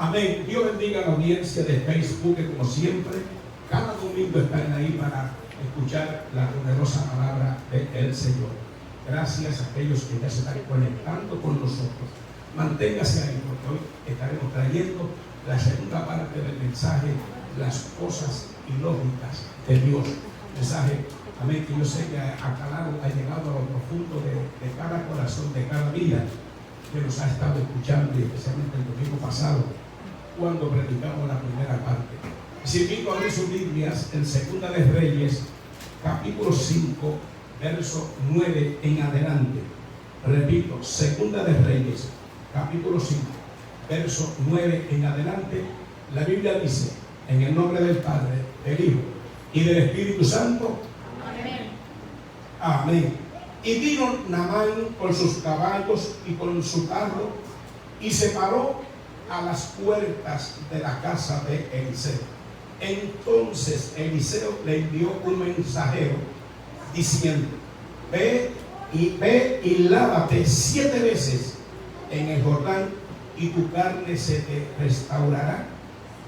Amén. Dios bendiga a la audiencia de Facebook, que como siempre, cada domingo están ahí para escuchar la poderosa palabra del Señor. Gracias a aquellos que ya se están conectando con nosotros. Manténgase ahí, porque hoy estaremos trayendo la segunda parte del mensaje, las cosas ilógicas de Dios. Mensaje, amén, que yo sé que ha llegado a lo profundo de cada corazón, de cada vida que nos ha estado escuchando, y especialmente el domingo pasado, cuando predicamos la primera parte. Si invito a abrir sus Biblias en Segunda de Reyes, capítulo 5, verso 9 en adelante. Repito, Segunda de Reyes, capítulo 5, verso 9 en adelante. La Biblia dice: en el nombre del Padre, del Hijo y del Espíritu Santo. Amén. Amén. Y vino Naamán con sus caballos y con su carro, y se paró a las puertas de la casa de Eliseo. Entonces Eliseo le envió un mensajero diciendo: ve y lávate 7 veces en el Jordán, y tu carne se te restaurará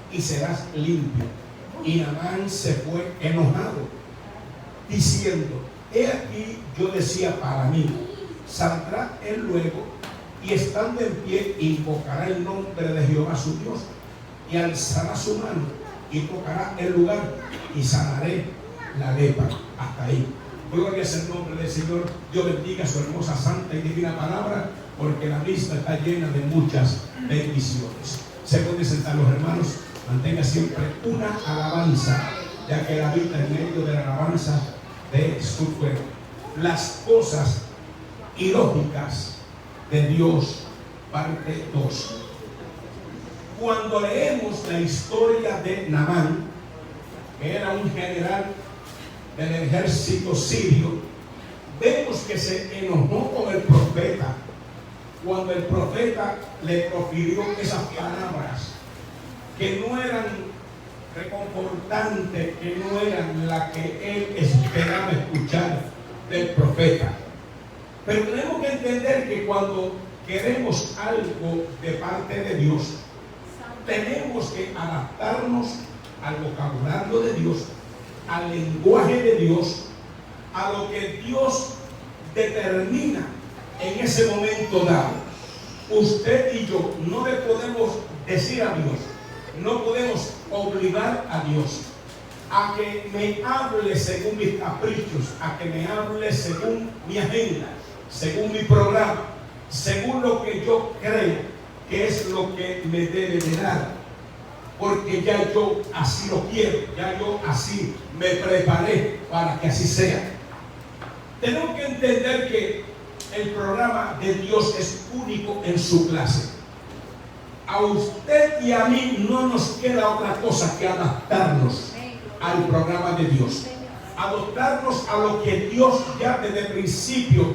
y serás limpio. Y Naamán se fue enojado, diciendo: he aquí, yo decía para mí, saldrá él luego, y estando en pie invocará el nombre de Jehová su Dios, y alzará su mano y tocará el lugar, y sanaré la lepra. Hasta ahí. Gloria es el nombre del Señor. Dios bendiga su hermosa, santa y divina palabra, porque la misma está llena de muchas bendiciones. Se pueden sentar los hermanos. Mantenga siempre una alabanza, ya que Él habita en medio de la alabanza de su pueblo. Las cosas ilógicas de Dios, parte 2. Cuando leemos la historia de Naamán, que era un general del ejército sirio, vemos que se enojó con el profeta cuando el profeta le profirió esas palabras que no eran reconfortantes, que no eran las que él esperaba escuchar del profeta. Pero tenemos que entender que cuando queremos algo de parte de Dios, tenemos que adaptarnos al vocabulario de Dios, al lenguaje de Dios, a lo que Dios determina en ese momento dado. Usted y yo no le podemos decir a Dios, no podemos obligar a Dios a que me hable según mis caprichos, a que me hable según mi agenda, según mi programa, según lo que yo creo que es lo que me debe de dar, porque ya yo así lo quiero, ya yo así me preparé para que así sea. Tenemos que entender que el programa de Dios es único en su clase. A usted y a mí no nos queda otra cosa que adaptarnos al programa de Dios, adaptarnos a lo que Dios ya desde el principio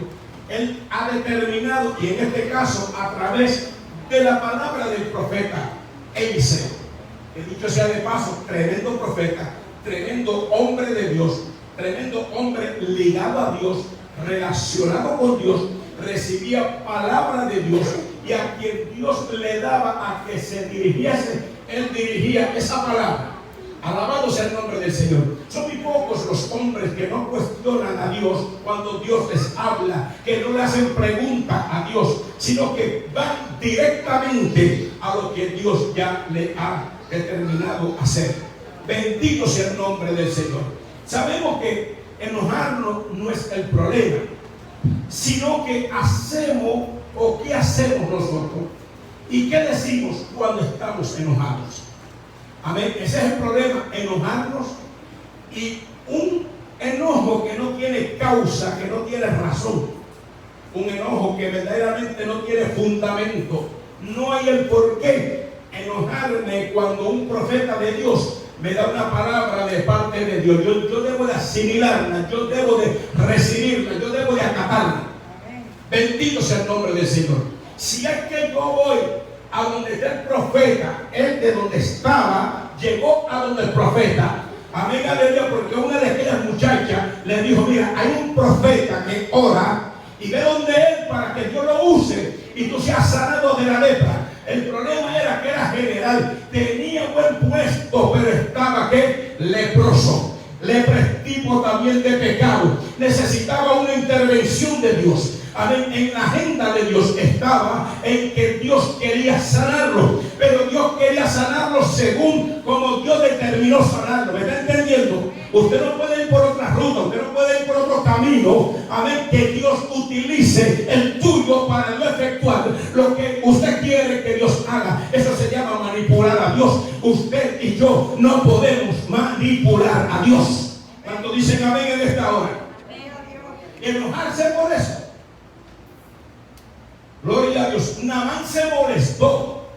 Él ha determinado, y en este caso a través de la palabra del profeta Eliseo, que dicho sea de paso, tremendo profeta, tremendo hombre de Dios, tremendo hombre ligado a Dios, relacionado con Dios, recibía palabra de Dios, y a quien Dios le daba a que se dirigiese, él dirigía esa palabra. Alabado sea el nombre del Señor. Son muy pocos los hombres que no cuestionan a Dios cuando Dios les habla, que no le hacen pregunta a Dios, sino que van directamente a lo que Dios ya le ha determinado hacer. Bendito sea el nombre del Señor. Sabemos que enojarnos no es el problema, sino que hacemos, o qué hacemos nosotros y qué decimos cuando estamos enojados. Amén. Ese es el problema, enojarnos, y un enojo que no tiene causa, que no tiene razón, un enojo que verdaderamente no tiene fundamento. No hay el por qué enojarme cuando un profeta de Dios me da una palabra de parte de Dios. Yo debo de asimilarla, yo debo de recibirla, yo debo de acatarla. Bendito sea el nombre del Señor. Si es que yo voy a donde está el profeta, él de donde estaba llegó a donde el profeta. Amén, aleluya, porque una de aquellas muchachas le dijo: mira, hay un profeta que ora y ve donde él para que Dios lo use y tú seas sanado de la lepra. El problema era que era general. general, tenía buen puesto, pero estaba ¿qué? Leproso. Lepra, tipo también de pecado. Necesitaba una intervención de Dios. Amén. En la agenda de Dios estaba en que Dios quería sanarlo, pero Dios quería sanarlo según como Dios determinó sanarlo. ¿Me está entendiendo? Usted no puede ir por otra ruta, usted no puede ir por otro camino. Amén. Que Dios utilice el tuyo para no efectuar lo que usted quiere que Dios haga. Eso se llama manipular a Dios. Usted y yo no podemos manipular a Dios. ¿Cuánto dicen amén en esta hora? Y enojarse por eso. Gloria a Dios. Naamán se molestó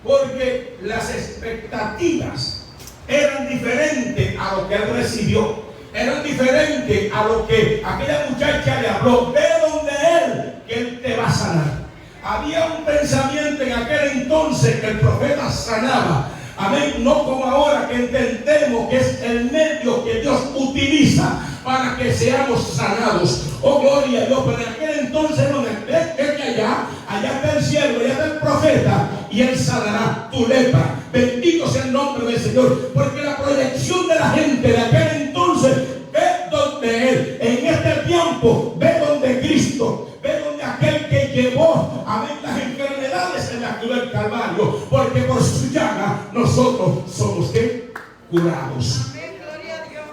porque las expectativas eran diferentes a lo que él recibió. Eran diferentes a lo que aquella muchacha le habló. Ve donde él, que él te va a sanar. Había un pensamiento en aquel entonces que el profeta sanaba. Amén. No como ahora que entendemos que es el medio que Dios utiliza para que seamos sanados. Oh, gloria a Dios. Pero en aquel entonces no es que allá está el cielo, allá está el profeta, y él sanará tu lepra. Bendito sea el nombre del Señor. Porque la proyección de la gente de aquel entonces, ve donde él. En este tiempo, ve donde Cristo. Ve donde aquel que llevó, amén, las enfermedades en la cruz del Calvario. Porque por su llaga nosotros somos ¿qué? Curados. Amén, gloria a Dios.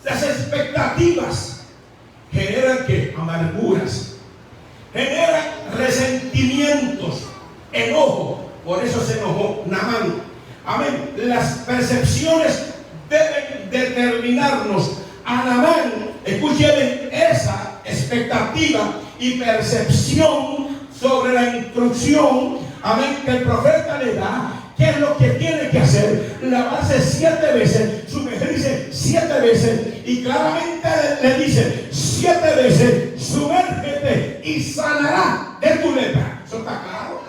Las expectativas generan ¿qué? Amarguras, generan resentimientos, enojo. Por eso se enojó Naamán. Amén. Las percepciones deben determinarnos. A Naamán, escuchen, esa expectativa y percepción sobre la instrucción, amén, que el profeta le da. ¿Qué es lo que tiene que hacer? Lavarse 7 veces. Sumergirse 7 veces. Y claramente le dice 7 veces: sumérgete y sanará de tu lepra. ¿Eso está claro?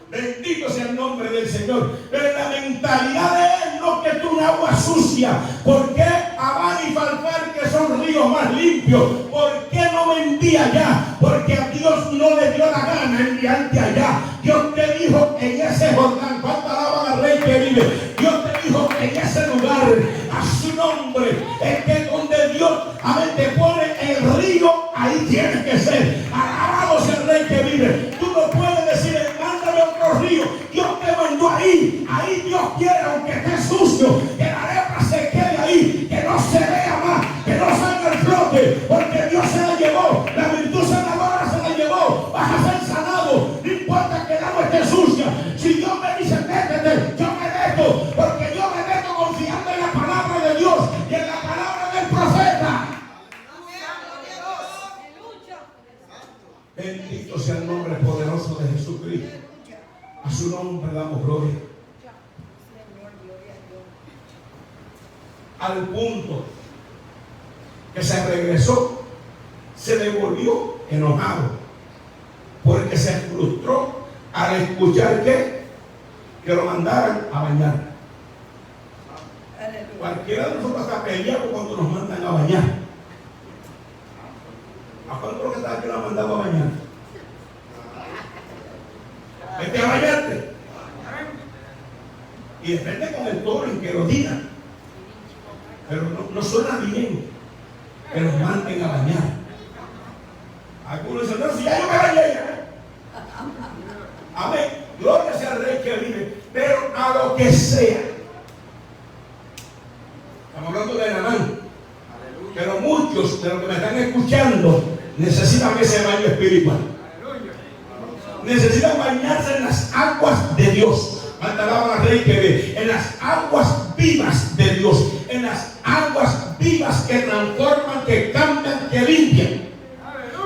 Bendito sea el nombre del Señor. Pero la mentalidad de él no que es un agua sucia. ¿Por qué Abán y Farfar, que son ríos más limpios? ¿Por qué no me envía allá? Porque a Dios no le dio la gana enviarte allá. Dios te dijo en ese Jordán. ¿Cuánto alaban al Rey que vive? Dios te dijo en ese lugar, a su nombre. Es que donde Dios, amén, te pone el río, ahí tienes que ser. Alabado sea el Rey que vive. Tú no puedes decir, mándame otro río. Dios te mandó ahí. Ahí Dios quiere, aunque esté sucio, que la lepra se quede ahí, que no se vea más, que no salga el flote, porque Dios se la llevó. La virtud sanadora se la llevó. Vas a ser sanado. No importa que el agua esté sucia. Si Dios me dice métete, yo me meto, porque yo me meto confiando en la palabra de Dios y en la palabra del profeta. Bendito sea el nombre poderoso de Jesucristo. A su nombre damos gloria. Al punto que se regresó, se devolvió enojado, porque se frustró al escuchar que lo mandaran a bañar. Cualquiera de nosotros está peleado cuando nos mandan a bañar. ¿A cuánto que está que lo mandaba a bañar? Vete a bañarte. Y de repente con el toro en que lo digan. Pero no suena bien que nos manden a bañar. Algunos dicen, no, si ya yo me bañé. Amén. Gloria sea al Rey que vive. Pero a lo que sea. Estamos hablando de Naamán. Pero muchos de los que me están escuchando necesitan ese baño espiritual. Necesitan bañarse en las aguas de Dios. Alabado al Rey que ve. En las aguas vivas de Dios. En las aguas vivas que transforman, que cambian, que limpian.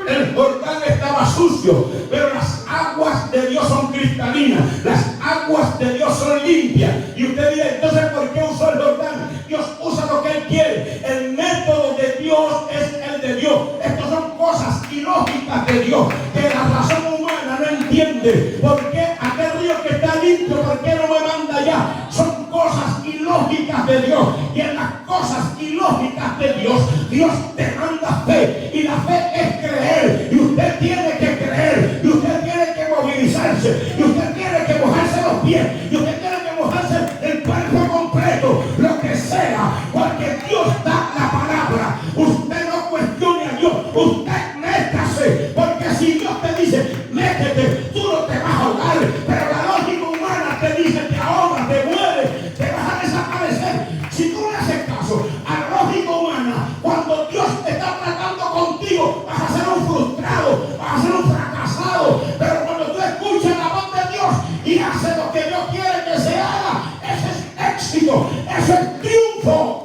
El Jordán estaba sucio, pero las aguas de Dios son cristalinas. Las aguas de Dios son limpias. Y usted dirá, entonces, ¿por qué usó el Jordán? Dios usa lo que Él quiere. El método de Dios es el de Dios. Estas son cosas ilógicas de Dios, que la razón humana no entiende. ¿Por qué aquel río que está limpio, por qué no me manda allá? Son cosas ilógicas de Dios. Y en las cosas ilógicas de Dios, Dios te manda fe. Y la fe es creer. Y usted tiene que creer. Y usted tiene que movilizarse. Y usted tiene que mojarse los pies y usted tiene que mojarse el cuerpo completo, lo que sea, porque Dios da la palabra. Usted no cuestione a Dios, usted métase, porque si Dios te dice métete, tú no te vas a ahogar, pero la lógica humana te dice te ahogas, te mueres, te vas a desaparecer. Si tú le haces caso a la lógica humana, cuando Dios te está tratando contigo, vas a ser un frustrado, vas a ser un fracasado. Pero cuando tú escuchas la voz de Dios y haces lo que Dios quiere que se haga, ese es éxito, ese es triunfo.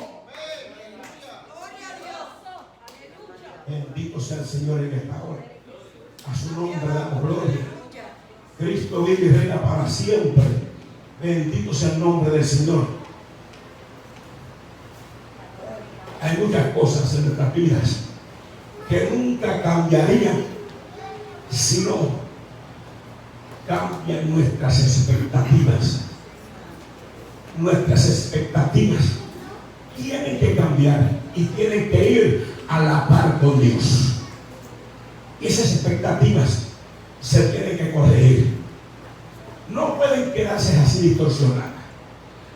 Bendito sea el Señor en esta hora. A su nombre damos gloria. Cristo vive y reina para siempre. Bendito sea el nombre del Señor. Hay muchas cosas en nuestras vidas que nunca cambiarían si no cambian nuestras expectativas. Nuestras expectativas tienen que cambiar y tienen que ir a la par con Dios. Y esas expectativas se tienen que corregir. No pueden quedarse así distorsionadas.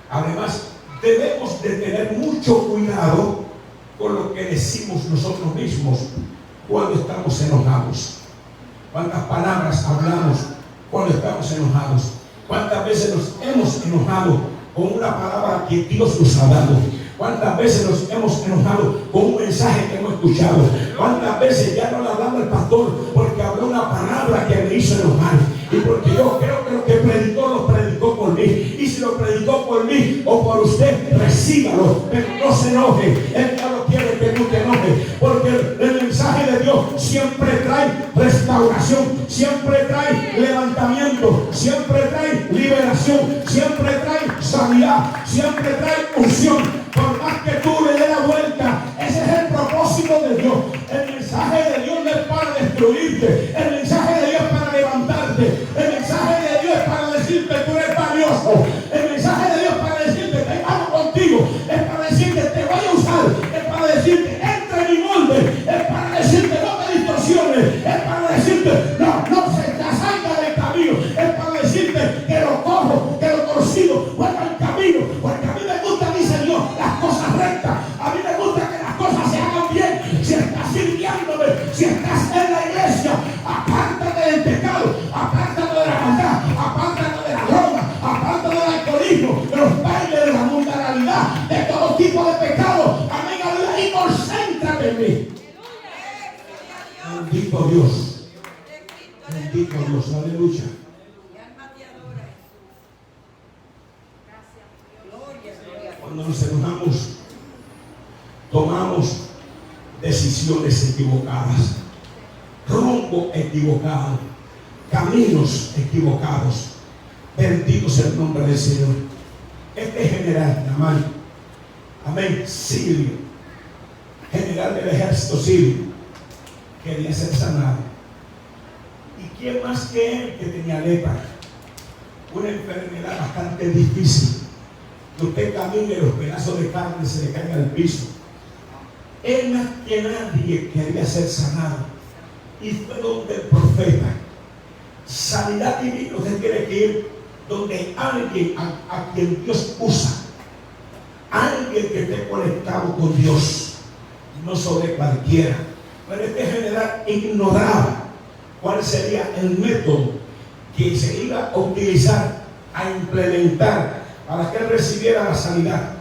Además, debemos de tener mucho cuidado con lo que decimos nosotros mismos cuando estamos enojados. ¿Cuántas palabras hablamos cuando estamos enojados? ¿Cuántas veces nos hemos enojado con una palabra que Dios nos ha dado? ¿Cuántas veces nos hemos enojado con un mensaje que hemos escuchado? ¿Cuántas veces ya no le hablamos al pastor porque habló una palabra que me hizo enojar? Y porque yo creo que lo que predicó lo predicó por mí. Y si lo predicó por mí o por usted, recíbalo, pero no se enoje. Él no lo quiere que tú te enojes, porque el mensaje de Dios siempre trae restauración, siempre trae levantamiento, siempre trae liberación, siempre trae sanidad, siempre trae unción. Por más que tú le des la vuelta, ese es el propósito de Dios. El mensaje de Dios no es para destruirte, el mensaje de Dios es para levantarte, el mensaje de Dios es para decirte tú eres valioso, el mensaje de Dios es para decirte te amo contigo, es para decirte te voy a usar, es para decirte entra en mi molde, es para decirte no te distorsiones, es para decirte no se te salga del camino, es para decirte que lo cojo, que lo torcido vuelva al camino, porque a mí me gusta, dice Dios, las cosas rectas. A mí me gusta que las cosas se hagan bien. Si estás sirviéndome, si estás en la iglesia, apártate del pecado, apártate de la maldad, apártate de la droga, apártate del alcoholismo, de los bailes, de la mundanalidad, de todo tipo de pecado. Amén, aleluya, y concéntrate en mí. Bendito Dios. Bendito Dios, aleluya. Cuando nos enojamos, tomamos decisiones equivocadas, rumbo equivocado, caminos equivocados. Bendito sea el nombre del Señor. Este general, amén, sirio, general del ejército sirio, quería ser sanado. ¿Y quién más que él que tenía lepra? Una enfermedad bastante difícil. Que usted camine y los pedazos de carne se le caigan al piso. Él más que nadie quería ser sanado. Y fue donde el profeta. Sanidad divina, usted tiene que ir donde alguien a quien Dios usa. Alguien que esté conectado con Dios. No sobre cualquiera. Pero este general ignoraba cuál sería el método que se iba a utilizar, a implementar para que él recibiera la sanidad.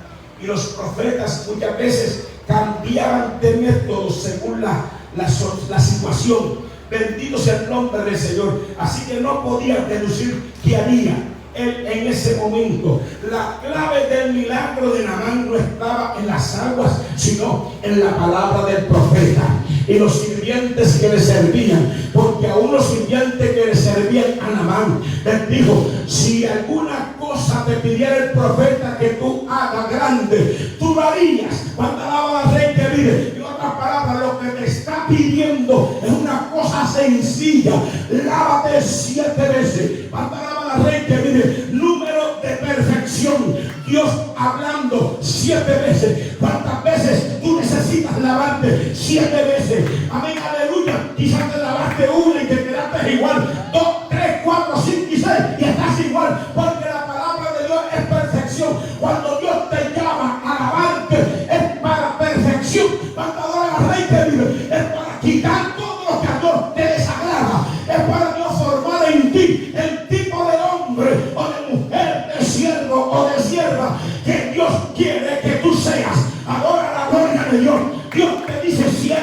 Y los profetas muchas veces cambiaban de método según la situación. Bendito sea el nombre del Señor. Así que no podía deducir qué haría él en ese momento. La clave del milagro de Naamán no estaba en las aguas, sino en la palabra del profeta y los sirvientes que le servían, porque a unos sirvientes que le servían a Naamán les dijo: si alguna cosa te pidiera el profeta que tú hagas grande, tú lo harías. Cuando alaba al rey que vive, en otras palabras, lo que te está pidiendo es una cosa sencilla: lávate 7 veces. Cuando alaba al rey que vive, número de perfección, Dios hablando 7 veces. ¿Cuántas veces tú necesitas lavarte? 7 veces. Amén, aleluya. Quizás te lavaste una y te quedaste igual, 2, 3, 4, 5 y 6 y estás igual, porque la hombre o de mujer, de siervo o de sierva que Dios quiere que tú seas. Ahora la gloria de Dios. Dios te dice 7,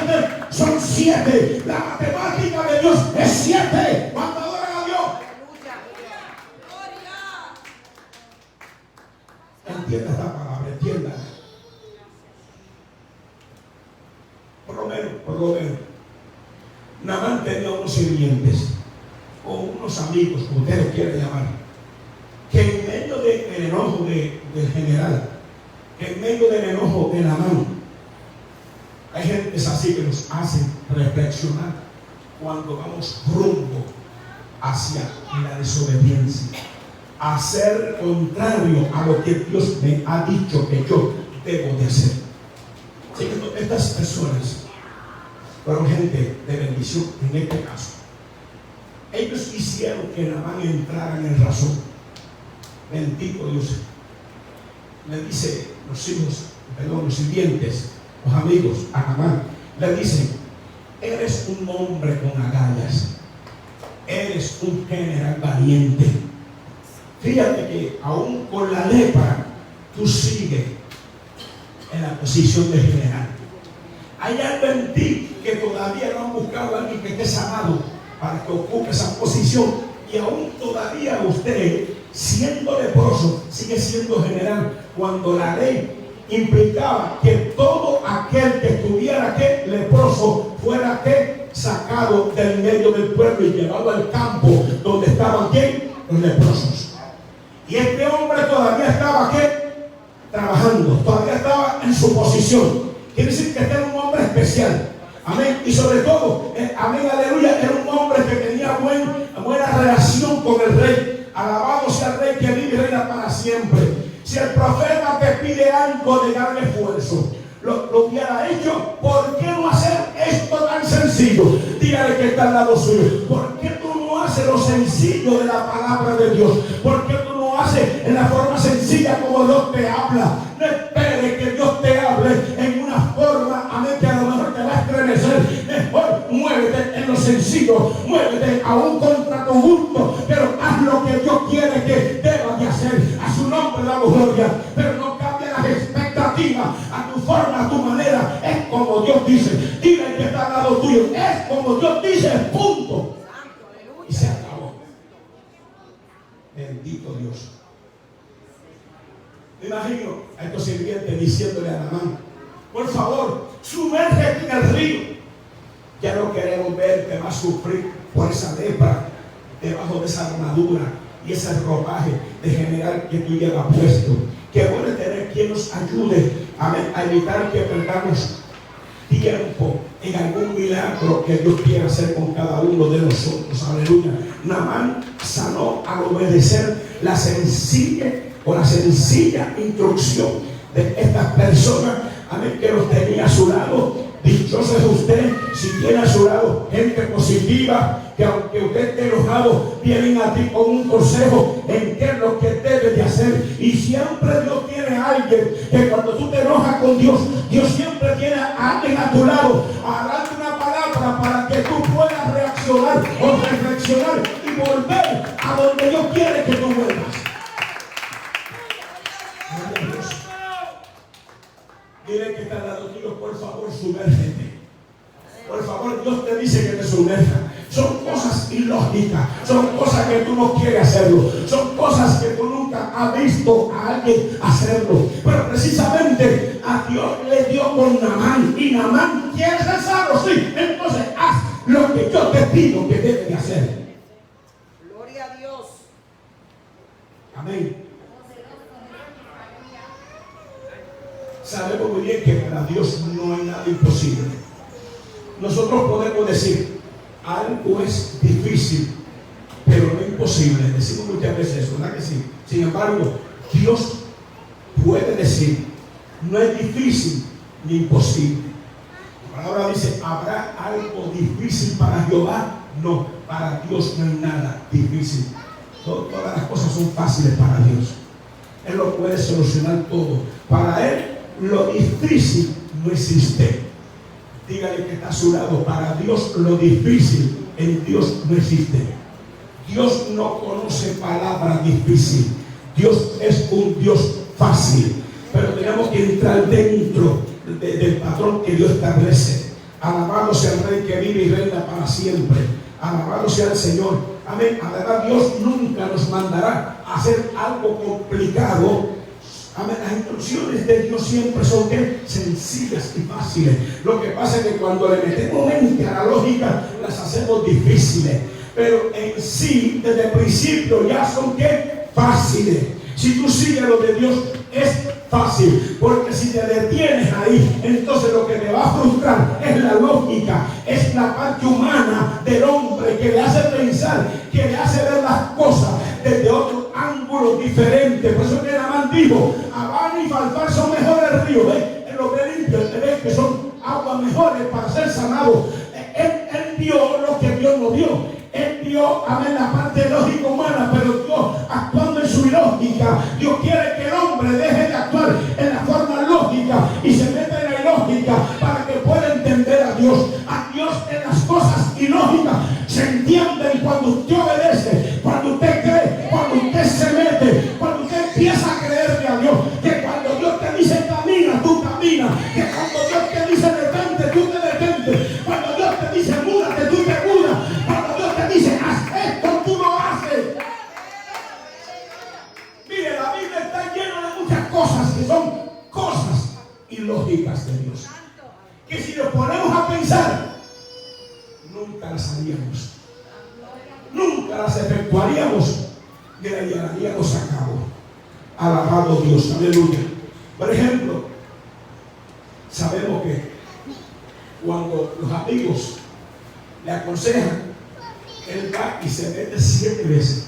son 7. La matemática de Dios es 7. Cuando adoran a Dios. Entienda esta palabra, entienda. Por lo menos, Naamán tenía unos sirvientes o unos amigos, como ustedes quieren llamar, que en medio del enojo del general, que en medio del enojo de Naamán, hay gente así que nos hace reflexionar cuando vamos rumbo hacia la desobediencia, a ser contrario a lo que Dios me ha dicho que yo debo de hacer. Así que estas personas fueron gente de bendición en este caso. Ellos quisieron que Naamán entrara en razón. Bendito Dios. Le dice los sirvientes, los amigos a Naamán, le dicen: eres un hombre con agallas, eres un general valiente. Fíjate que aún con la lepra tú sigues en la posición de general. Hay algo en ti que todavía no han buscado a alguien que esté sanado para que ocupe esa posición, y aún todavía usted, siendo leproso, sigue siendo general, cuando la ley implicaba que todo aquel que estuviera leproso fuera sacado del medio del pueblo y llevado al campo donde estaban los leprosos. Y este hombre todavía estaba trabajando, todavía estaba en su posición. Quiere decir que este era un hombre especial. Amén. Y sobre todo, amén, aleluya, era un hombre que tenía buena relación con el rey. Alabado sea el rey que vive y reina para siempre. Si el profeta te pide algo de gran esfuerzo, lo hubiera hecho. ¿Por qué no hacer esto tan sencillo? Dígale que está al lado suyo. ¿Por qué tú no haces lo sencillo de la palabra de Dios? ¿Por qué tú no haces en la forma sencilla como Dios te habla? No esperes que Dios te hable en una forma, amén, que a lo mejor te va a estremecer. Mejor muévete en lo sencillo, muévete aún contra tu gusto, pero haz lo que Dios quiere que debas de hacer. A su nombre damos gloria, pero no cambia las expectativas. A tu forma, a tu manera, es como Dios dice. Dile que está al lado tuyo, es como Dios dice, punto. Y se acabó. Bendito Dios. Me imagino a estos sirvientes diciéndole a Naamán: por favor, sumérgete en el río. Ya no queremos verte más sufrir por esa lepra debajo de esa armadura y ese ropaje de general que tú llevas puesto. Que bueno tener quien nos ayude, amén, a evitar que perdamos tiempo en algún milagro que Dios quiera hacer con cada uno de nosotros. Aleluya. Naamán sanó al obedecer la sencilla instrucción de estas personas, amén, que los tenía a su lado. Dichoso es usted si tiene a su lado gente positiva, que aunque usted esté enojado, vienen a ti con un consejo en qué es lo que debes de hacer. Y siempre Dios tiene a alguien que cuando tú te enojas con Dios, Dios siempre tiene a alguien a tu lado a darte una palabra para que tú puedas reaccionar o reflexionar y volver a donde Dios quiere que tú vuelvas. Dile que está al lado tuyo: por favor, sumérgete. Por favor, Dios te dice que te sumerja. Son cosas ilógicas, son cosas que tú no quieres hacerlo, son cosas que tú nunca has visto a alguien hacerlo. Pero precisamente a Dios le dio con Naamán, y Naamán quiere ser sano, sí. Entonces haz lo que yo te pido que debes de hacer. Gloria a Dios. Amén. Sabemos muy bien que para Dios no hay nada imposible. Nosotros podemos decir: algo es difícil, pero no imposible. Decimos muchas veces eso, ¿verdad que sí? Sin embargo, Dios puede decir: no es difícil ni imposible. La palabra dice: ¿habrá algo difícil para Jehová? No, para Dios no hay nada difícil. Todas las cosas son fáciles para Dios. Él lo puede solucionar todo. Para Él lo difícil no existe. Dígale que está a su lado: para Dios lo difícil en Dios no existe. Dios no conoce palabra difícil. Dios es un Dios fácil. Pero tenemos que entrar dentro del patrón que Dios establece. Alabado sea el Rey que vive y reina para siempre. Alabado sea el Señor. Amén. Además, Dios nunca nos mandará a hacer algo complicado. Amén. Las instrucciones de Dios siempre son sencillas y fáciles. Lo que pasa es que cuando le metemos mente a la lógica, las hacemos difíciles. Pero en sí, desde el principio, ya son fáciles. Si tú sigues lo de Dios, es fácil, porque si te detienes ahí, entonces lo que te va a frustrar es la lógica, es la parte humana del hombre que le hace pensar, que le hace ver las cosas desde otro ángulo diferente. Por eso que Naamán dijo: Habana y Farfar son mejores ríos, en los que limpios, que son aguas mejores para ser sanados. Él vio lo que Dios no vio. Él vio, amén, la parte lógica humana, pero Dios actuando en su lógica. Dios quiere que el hombre deje de actuar en la forma lógica y se meta en la ilógica para que pueda entender a Dios. A Dios en las cosas ilógicas se entienden cuando usted obedece, cuando usted cree, cuando usted se mete, cuando usted empieza a creerle a Dios. Que cuando Dios te dice camina, tú caminas. Que cuando Dios te dice detente, tú te detentes. Cuando Dios te dice múdate, tú te mudas. Dice, haz esto, tú lo haces. Mire, la Biblia está llena de muchas cosas que son cosas ilógicas de Dios, que si nos ponemos a pensar, nunca las haríamos, nunca las efectuaríamos ni las llevaríamos a cabo. Alabado Dios, aleluya. Por ejemplo, sabemos que cuando los amigos le aconsejan, él va y se mete 7 veces.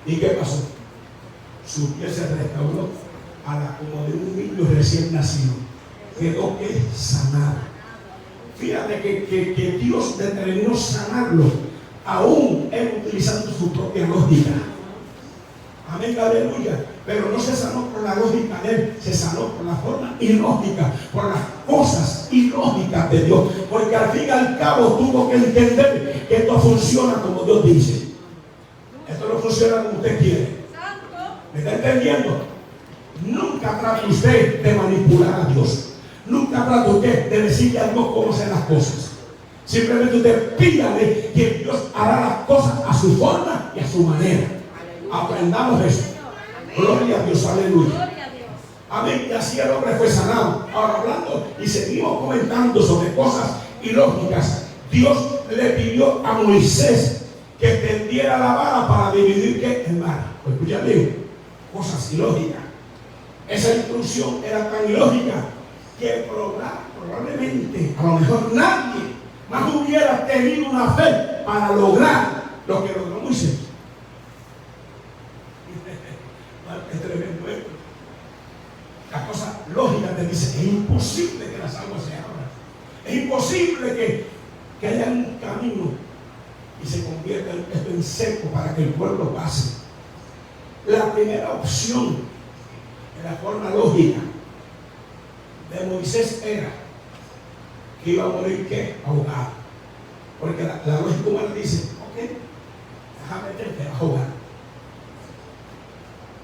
¿Y qué pasó? Su piel se restauró a la como de un niño recién nacido. Quedó sanado. Fíjate que Dios determinó sanarlo, aún él utilizando su propia lógica. Amén, aleluya. Pero no se sanó por la lógica de él, se sanó por la forma ilógica, por las cosas ilógicas de Dios. Porque al fin y al cabo tuvo que entender que esto funciona como Dios dice. Esto no funciona como usted quiere. ¿Me está entendiendo? Nunca trate usted de manipular a Dios. Nunca trate usted de decirle a Dios cómo hacer las cosas. Simplemente usted pídale que Dios hará las cosas a su forma y a su manera. Aprendamos eso. Gloria a Dios, aleluya. Amén. Y así el hombre fue sanado. Ahora hablando y seguimos comentando sobre cosas ilógicas. Dios le pidió a Moisés que tendiera la vara para dividir el mar. Pues escucha bien, cosas ilógicas. Esa instrucción era tan ilógica que probablemente, a lo mejor nadie más hubiera tenido una fe para lograr lo que logró Moisés. Es tremendo esto. La cosa lógica te dice: es imposible que las aguas se abran. Es imposible que haya un camino y se convierta esto en seco para que el pueblo pase. La primera opción en la forma lógica de Moisés era que iba a morir ahogado. Porque la lógica humana dice: ok, déjame te vas a ahogar.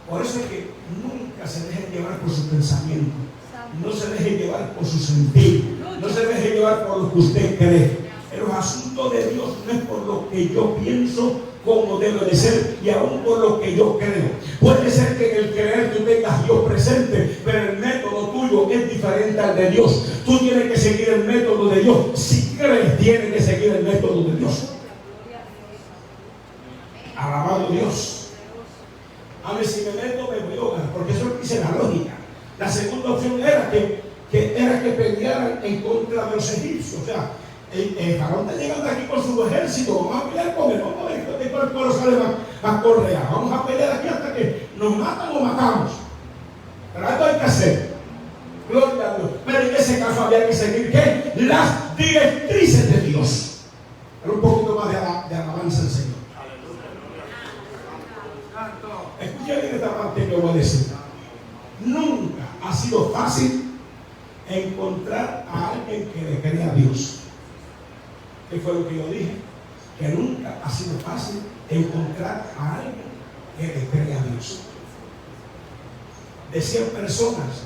Por eso es que nunca se dejen llevar por su pensamiento, no se dejen llevar por su sentir, no se dejen llevar por lo que usted cree. En los asuntos de Dios no es por lo que yo pienso como debe de ser, y aún por lo que yo creo. Puede ser que en el creer tú tengas a Dios presente, pero el método tuyo es diferente al de Dios. Tú tienes que seguir el método de Dios. Si crees, tienes que seguir el método de Dios. Alabado Dios. A ver, si me meto me voy a ahogar, porque eso dice la lógica. La segunda opción era que pelearan en contra de los egipcios. O sea, el faraón está llegando aquí con su ejército, vamos a pelear con él, vamos a ver que el pueblo sale a correar, vamos a pelear aquí hasta que nos matan o matamos. Pero esto hay que hacer. Gloria a Dios. Pero en ese caso había que seguir ¿qué? Las directrices de Dios. Pero un poquito más de alabanza al Señor. Escuchen bien esta parte que voy a decir. Nunca ha sido fácil encontrar a alguien que le crea a Dios. ¿Qué fue lo que yo dije? Que nunca ha sido fácil encontrar a alguien que le crea a Dios. De 100 personas,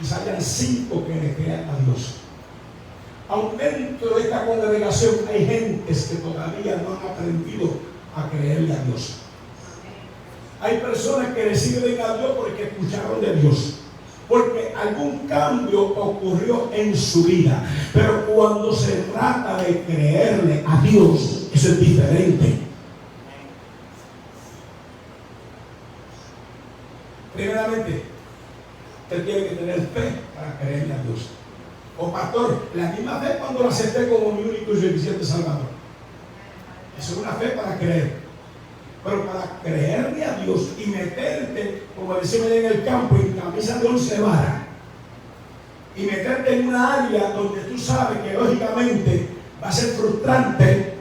quizá hayan 5 que le crean a Dios. Aún dentro de esta congregación hay gentes que todavía no han aprendido a creerle a Dios. Hay personas que reciben a Dios porque escucharon de Dios, porque algún cambio ocurrió en su vida. Pero cuando se trata de creerle a Dios, eso es diferente. Primeramente, usted tiene que tener fe para creerle a Dios. O pastor, la misma fe cuando lo acepté como mi único y suficiente Salvador. Eso es una fe para creer. Pero para creerle a Dios y meterte, como decimos en el campo, en camisa de 11 varas, y meterte en una área donde tú sabes que lógicamente va a ser frustrante,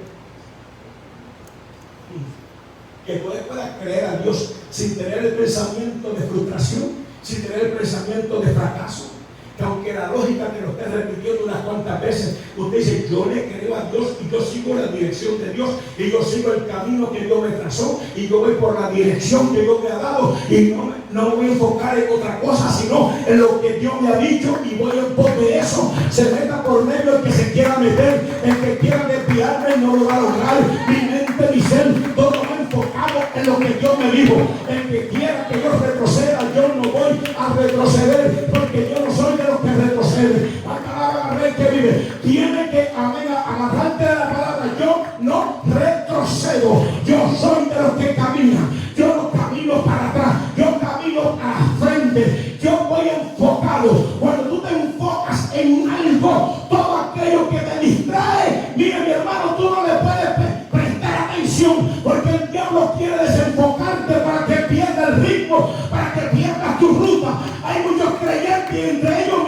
que tú puedas creer a Dios sin tener el pensamiento de frustración, sin tener el pensamiento de fracaso. Que aunque la lógica te lo esté repitiendo unas cuantas veces, usted dice: yo le creo a Dios y yo sigo la dirección de Dios, y yo sigo el camino que Dios me trazó, y yo voy por la dirección que Dios me ha dado, y no me voy a enfocar en otra cosa sino en lo que Dios me ha dicho, y voy en pos de eso. Se meta por medio el que se quiera meter, el que quiera desviarme no lo va a lograr. Mi mente, mi ser, todo va enfocado en lo que Dios me dijo. El que quiera que yo retroceda, yo no voy a retroceder, porque yo no soy de los que retroceden. La palabra del Rey que vive tiene que, amén, agarrarte de la palabra. Yo no retrocedo, yo soy de los que caminan. Yo no camino para atrás, yo camino a la frente. Yo voy enfocado. Cuando tú te enfocas en algo, todo aquello que te distrae, mira, mi hermano, tú no le puedes prestar atención, porque el diablo quiere desenfocarte para que pierdas el ritmo, para que pierdas tu ruta. Hay muchos creyentes, entre ellos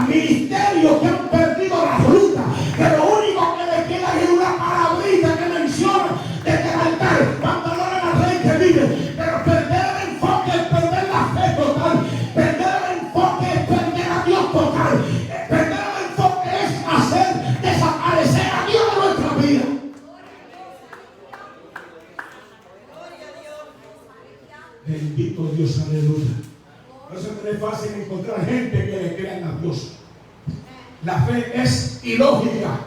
ministerios, que han perdido la ruta, que lo único que le queda es una palabrita que menciona desde el altar: cuando adoran al Rey que vive. Pero perder el enfoque es perder la fe total. Perder el enfoque es perder a Dios total. Perder el enfoque es hacer desaparecer a Dios de nuestra vida. Bendito Dios, aleluya. Por eso es fácil encontrar gente que le crean a Dios. La fe es ilógica,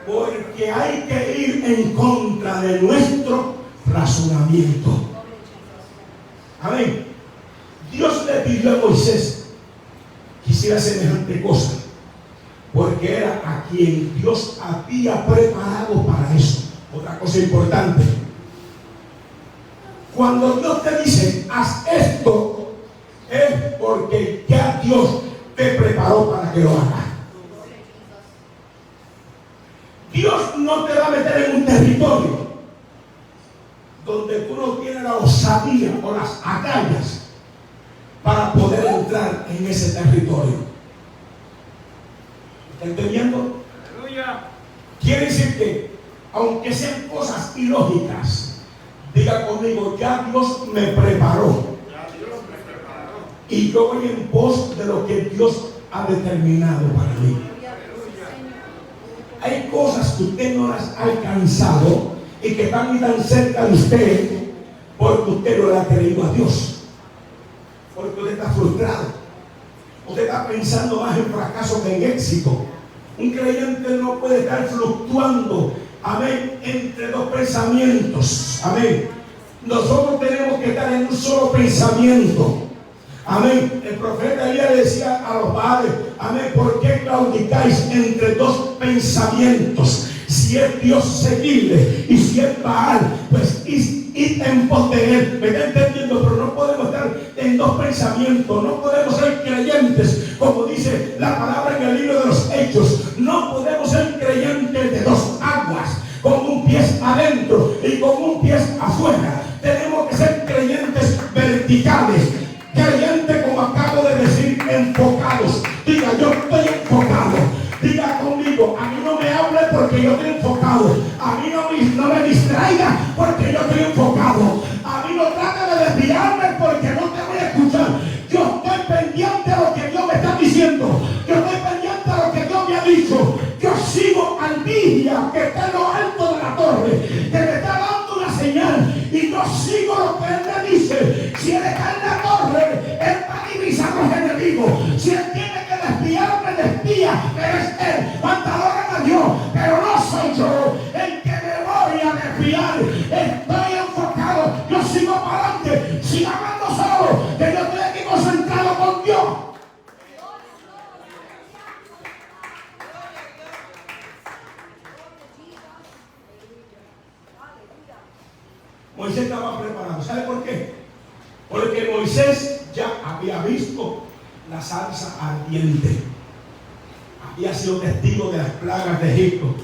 porque hay que ir en contra de nuestro razonamiento. Amén. Dios le pidió a Moisés que hiciera semejante cosa, porque era a quien Dios había preparado para eso. Otra cosa importante: cuando Dios te dice haz esto, es porque ya Dios te preparó para que lo hagas. Dios no te va a meter en un territorio donde tú no tienes la osadía o las agallas para poder entrar en ese territorio. ¿Está entendiendo? Aleluya. Quiere decir que, aunque sean cosas ilógicas, diga conmigo: ya Dios me preparó. Y yo voy en pos de lo que Dios ha determinado para mí. Hay cosas que usted no las ha alcanzado y que están tan cerca de usted porque usted no le ha creído a Dios. Porque usted está frustrado. Usted está pensando más en fracaso que en éxito. Un creyente no puede estar fluctuando, amén, entre dos pensamientos. Amén. Nosotros tenemos que estar en un solo pensamiento. Amén. El profeta Elías le decía a los padres: amén, ¿por qué claudicáis entre dos pensamientos? Si es Dios, seguidle, y si es Baal, pues id en pos de él. ¿Me está entendiendo? Pero no podemos estar en dos pensamientos. No podemos ser creyentes, como dice la palabra en el libro de los Hechos. No podemos ser creyentes de dos aguas, con un pie adentro y con un pie afuera. Tenemos que ser creyentes verticales. Creyentes, como acabo de decir, enfocados. Diga: yo estoy enfocado. Diga conmigo: a mí no me hable porque yo estoy enfocado. A mí no me distraiga porque yo estoy enfocado. A mí no trate de desviarme porque no te voy a escuchar. Yo estoy pendiente a lo que Dios me está diciendo. Yo estoy pendiente a lo que Dios me ha dicho. Yo sigo al vigia que está en lo alto de la torre, que me está sigo lo que Él me dice. Si Él está en la torre, Él va a divisar los enemigos. Si Él tiene que desviarme, despía, pero es Él. ¿Cuántas adoran a Dios? Pero no soy yo el que me voy a desviar. Estoy enfocado, yo sigo para adelante, sigo amando solo, que yo estoy aquí concentrado con Dios. Moisés estaba preparado. ¿Sabe por qué? Porque Moisés ya había visto la zarza ardiente. Había sido testigo de las plagas de Egipto.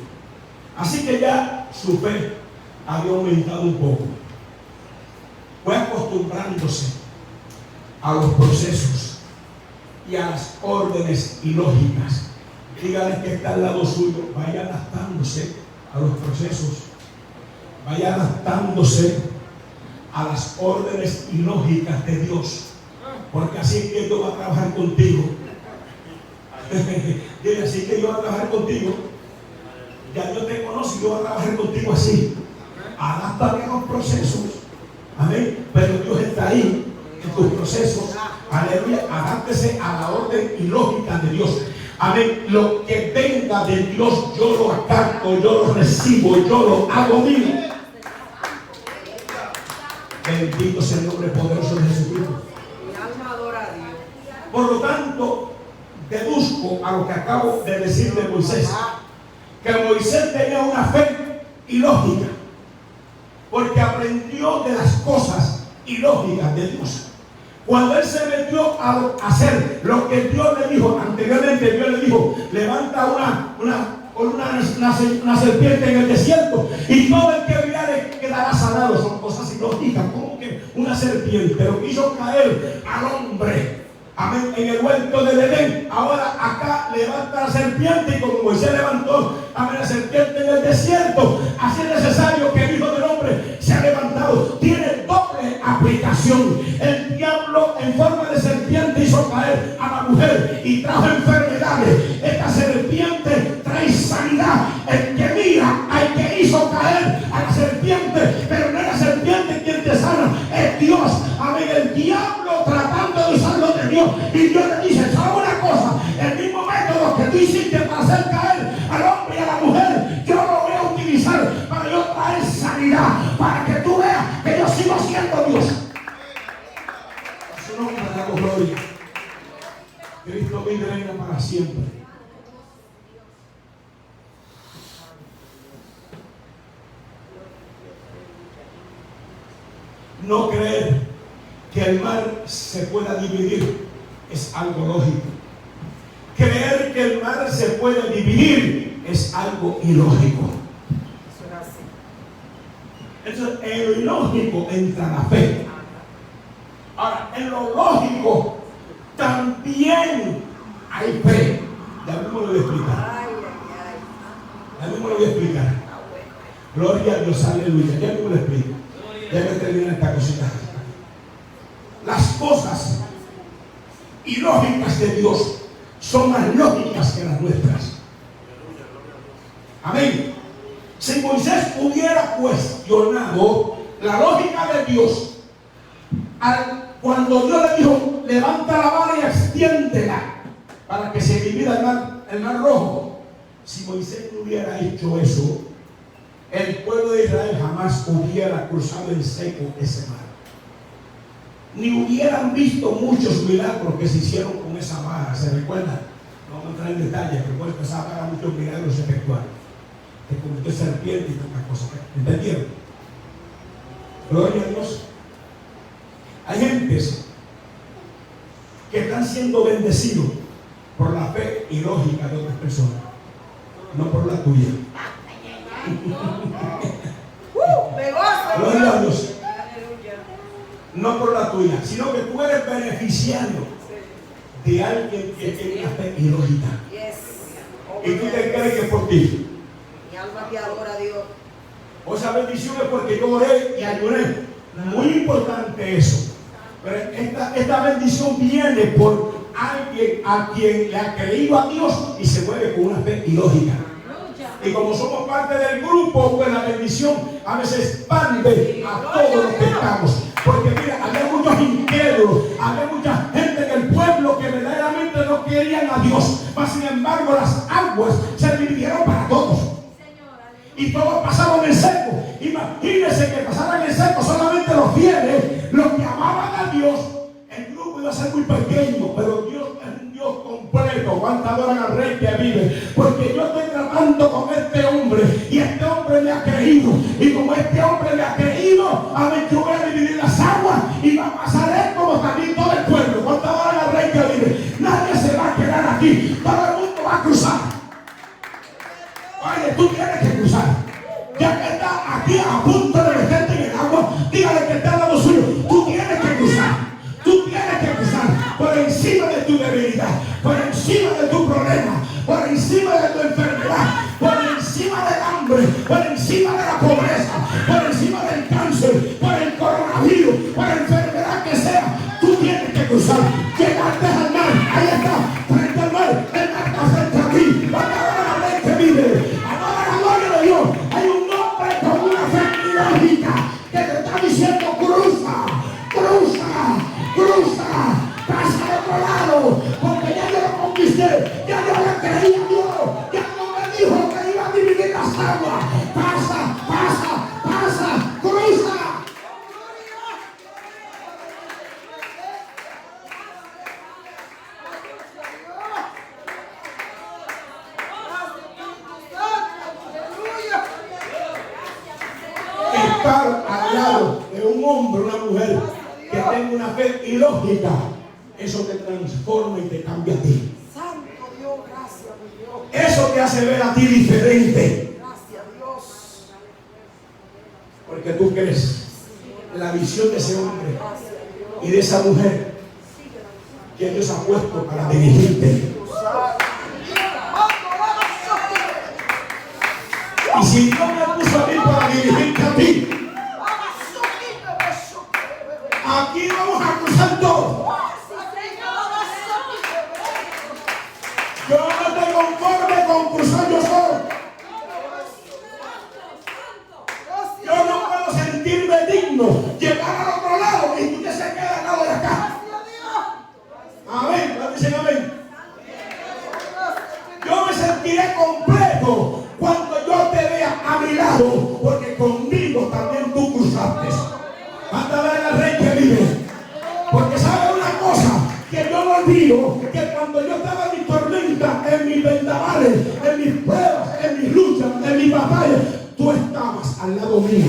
Así que ya su fe había aumentado un poco. Fue acostumbrándose a los procesos y a las órdenes ilógicas. Dígale que está al lado suyo, vaya adaptándose a los procesos. Vaya adaptándose a las órdenes ilógicas de Dios, porque así es que Dios va a trabajar contigo. Dile, así que Dios va a trabajar contigo. Ya Dios te conoce y Dios va a trabajar contigo así. Adáptate a los procesos. Amén. Pero Dios está ahí en tus procesos. Aleluya. Adáptese a la orden ilógica de Dios. Amén. Lo que venga de Dios, yo lo acato, yo lo recibo, yo lo hago mío. Bendito sea el nombre poderoso de Jesucristo. Mi alma adora a Dios. Por lo tanto, deduzco a lo que acabo de decir de Moisés, que Moisés tenía una fe ilógica, porque aprendió de las cosas ilógicas de Dios. Cuando él se metió a hacer lo que Dios le dijo anteriormente, Dios le dijo: levanta una serpiente en el desierto y todo el que vea le quedará sanado. Son cosas ilógicas, como que una serpiente, pero hizo caer al hombre, amén, en el huerto del Edén. Ahora acá levanta la serpiente, y como Moisés levantó, amén, la serpiente en el desierto, así es necesario que el Hijo del Hombre se ha levantado. Tiene doble aplicación. El diablo en forma de serpiente hizo caer a la mujer y trajo enfermedades. Esta serpiente trae sanidad. El que mira al que hizo caer a la serpiente, pero no es la serpiente quien te sana, es Dios. Amén. El diablo tratando de usarlo de Dios, y Dios le dice: ¿sabe una cosa? El mismo método que tú hiciste para hacer caer al hombre y a la mujer, yo lo voy a utilizar para yo traer sanidad, para que tú veas que yo sigo siendo Dios. A su nombre damos gloria. Cristo vive y reina para siempre. No creer que el mar se pueda dividir es algo lógico. Creer que el mar se puede dividir es algo ilógico. Entonces, en lo ilógico entra la fe. Ahora, en lo lógico también hay fe. Ya mismo lo voy a explicar. Ya mismo lo voy a explicar. Gloria a Dios, aleluya. Ya mismo lo explico. Ya me termina esta cosita. Las cosas ilógicas de Dios son más lógicas que las nuestras. Amén. Si Moisés hubiera cuestionado la lógica de Dios, cuando Dios le dijo: levanta la vara y extiéndela para que se divida el mar rojo, si Moisés no hubiera hecho eso, el pueblo de Israel jamás hubiera cruzado en seco ese mar. Ni hubieran visto muchos milagros que se hicieron con esa vara. ¿Se recuerdan? No vamos a entrar en detalles, pero pues esa vara muchos milagros efectuaron. Que convirtió en serpiente y tantas cosas. ¿Entendieron? Gloria a Dios. Hay gentes que están siendo bendecidos por la fe ilógica de otras personas, no por la tuya. Gloria a Dios. No por la tuya, sino que tú eres beneficiario de alguien que tiene una fe ilógica. Y tú te crees que es por ti. Mi alma te adora a Dios. O esa bendición es porque yo oré y ayuné. Muy importante eso. Pero esta bendición viene por alguien a quien le ha creído a Dios y se mueve con una fe ilógica. Y como somos parte del grupo, pues la bendición a veces expande a todos los que estamos. Porque mira, había muchos incrédulos, había mucha gente en el pueblo que verdaderamente no querían a Dios. Mas sin embargo, las aguas se dividieron para todos. Y todos pasaron en seco. Imagínense que pasaran en seco solamente los fieles, los que amaban a Dios. El grupo iba a ser muy pequeño, pero Dios es un Dios completo. ¿Cuánto adoran al Rey que vive? Porque yo estoy tratando con este hombre y este hombre me ha creído. Y como este hombre me ha creído, a ver, yo voy a dividir las aguas y va a pasar él como también todo el pueblo. ¿Cuánto adoran al Rey que vive? Nadie se va a quedar aquí. Todo el mundo va a cruzar. Oye, tú tienes que cruzar. Ya que está aquí a punto de meterte en el agua, dígale que está al lado suyo. Tú tienes que cruzar. Tú tienes que cruzar por encima de tu debilidad, por encima de tu problema, por encima de tu enfermedad, por encima del hambre, por encima de la pobreza, por encima del cáncer, por el coronavirus, por la enfermedad que sea. Tú tienes que cruzar. Llegaste al mar, ahí está, frente al mar, el mar está frente a ti. Adora la ley que vive, adora la gloria de Dios. Hay un hombre con una fe ilógica que te está diciendo cruza, cruza, cruza, pasa al otro lado, porque ya yo lo conquisté, ya yo le creí a Dios, ya no me dijo que iba a dividir las aguas. Pasa, pasa, pasa, cruza. Estar al lado de un hombre, una mujer que tenga una fe ilógica, eso te transforma y te cambia a ti. Santo Dios, gracias, mi Dios. Eso te hace ver a ti diferente. Gracias, Dios. Porque tú crees la visión de ese hombre y de esa mujer que Dios ha puesto para dirigirte. Y si Dios me puso a mí para dirigirte a ti, aquí vamos a cruzar todo. Yo no estoy conforme con cruzar yo solo. Yo no puedo sentirme digno llegar al otro lado y tú te se quedas al lado de acá. Amén. ¿Lo dicen amén? Yo me sentiré completo cuando yo te vea a mi lado, porque conmigo también tú cruzaste. Hasta ver al Rey que vive. Porque sabe una cosa que yo no olvido, que cuando yo estaba en mi tormenta, en mis vendavales, en mis pruebas, en mis luchas, en mis batallas, tú estabas al lado mío.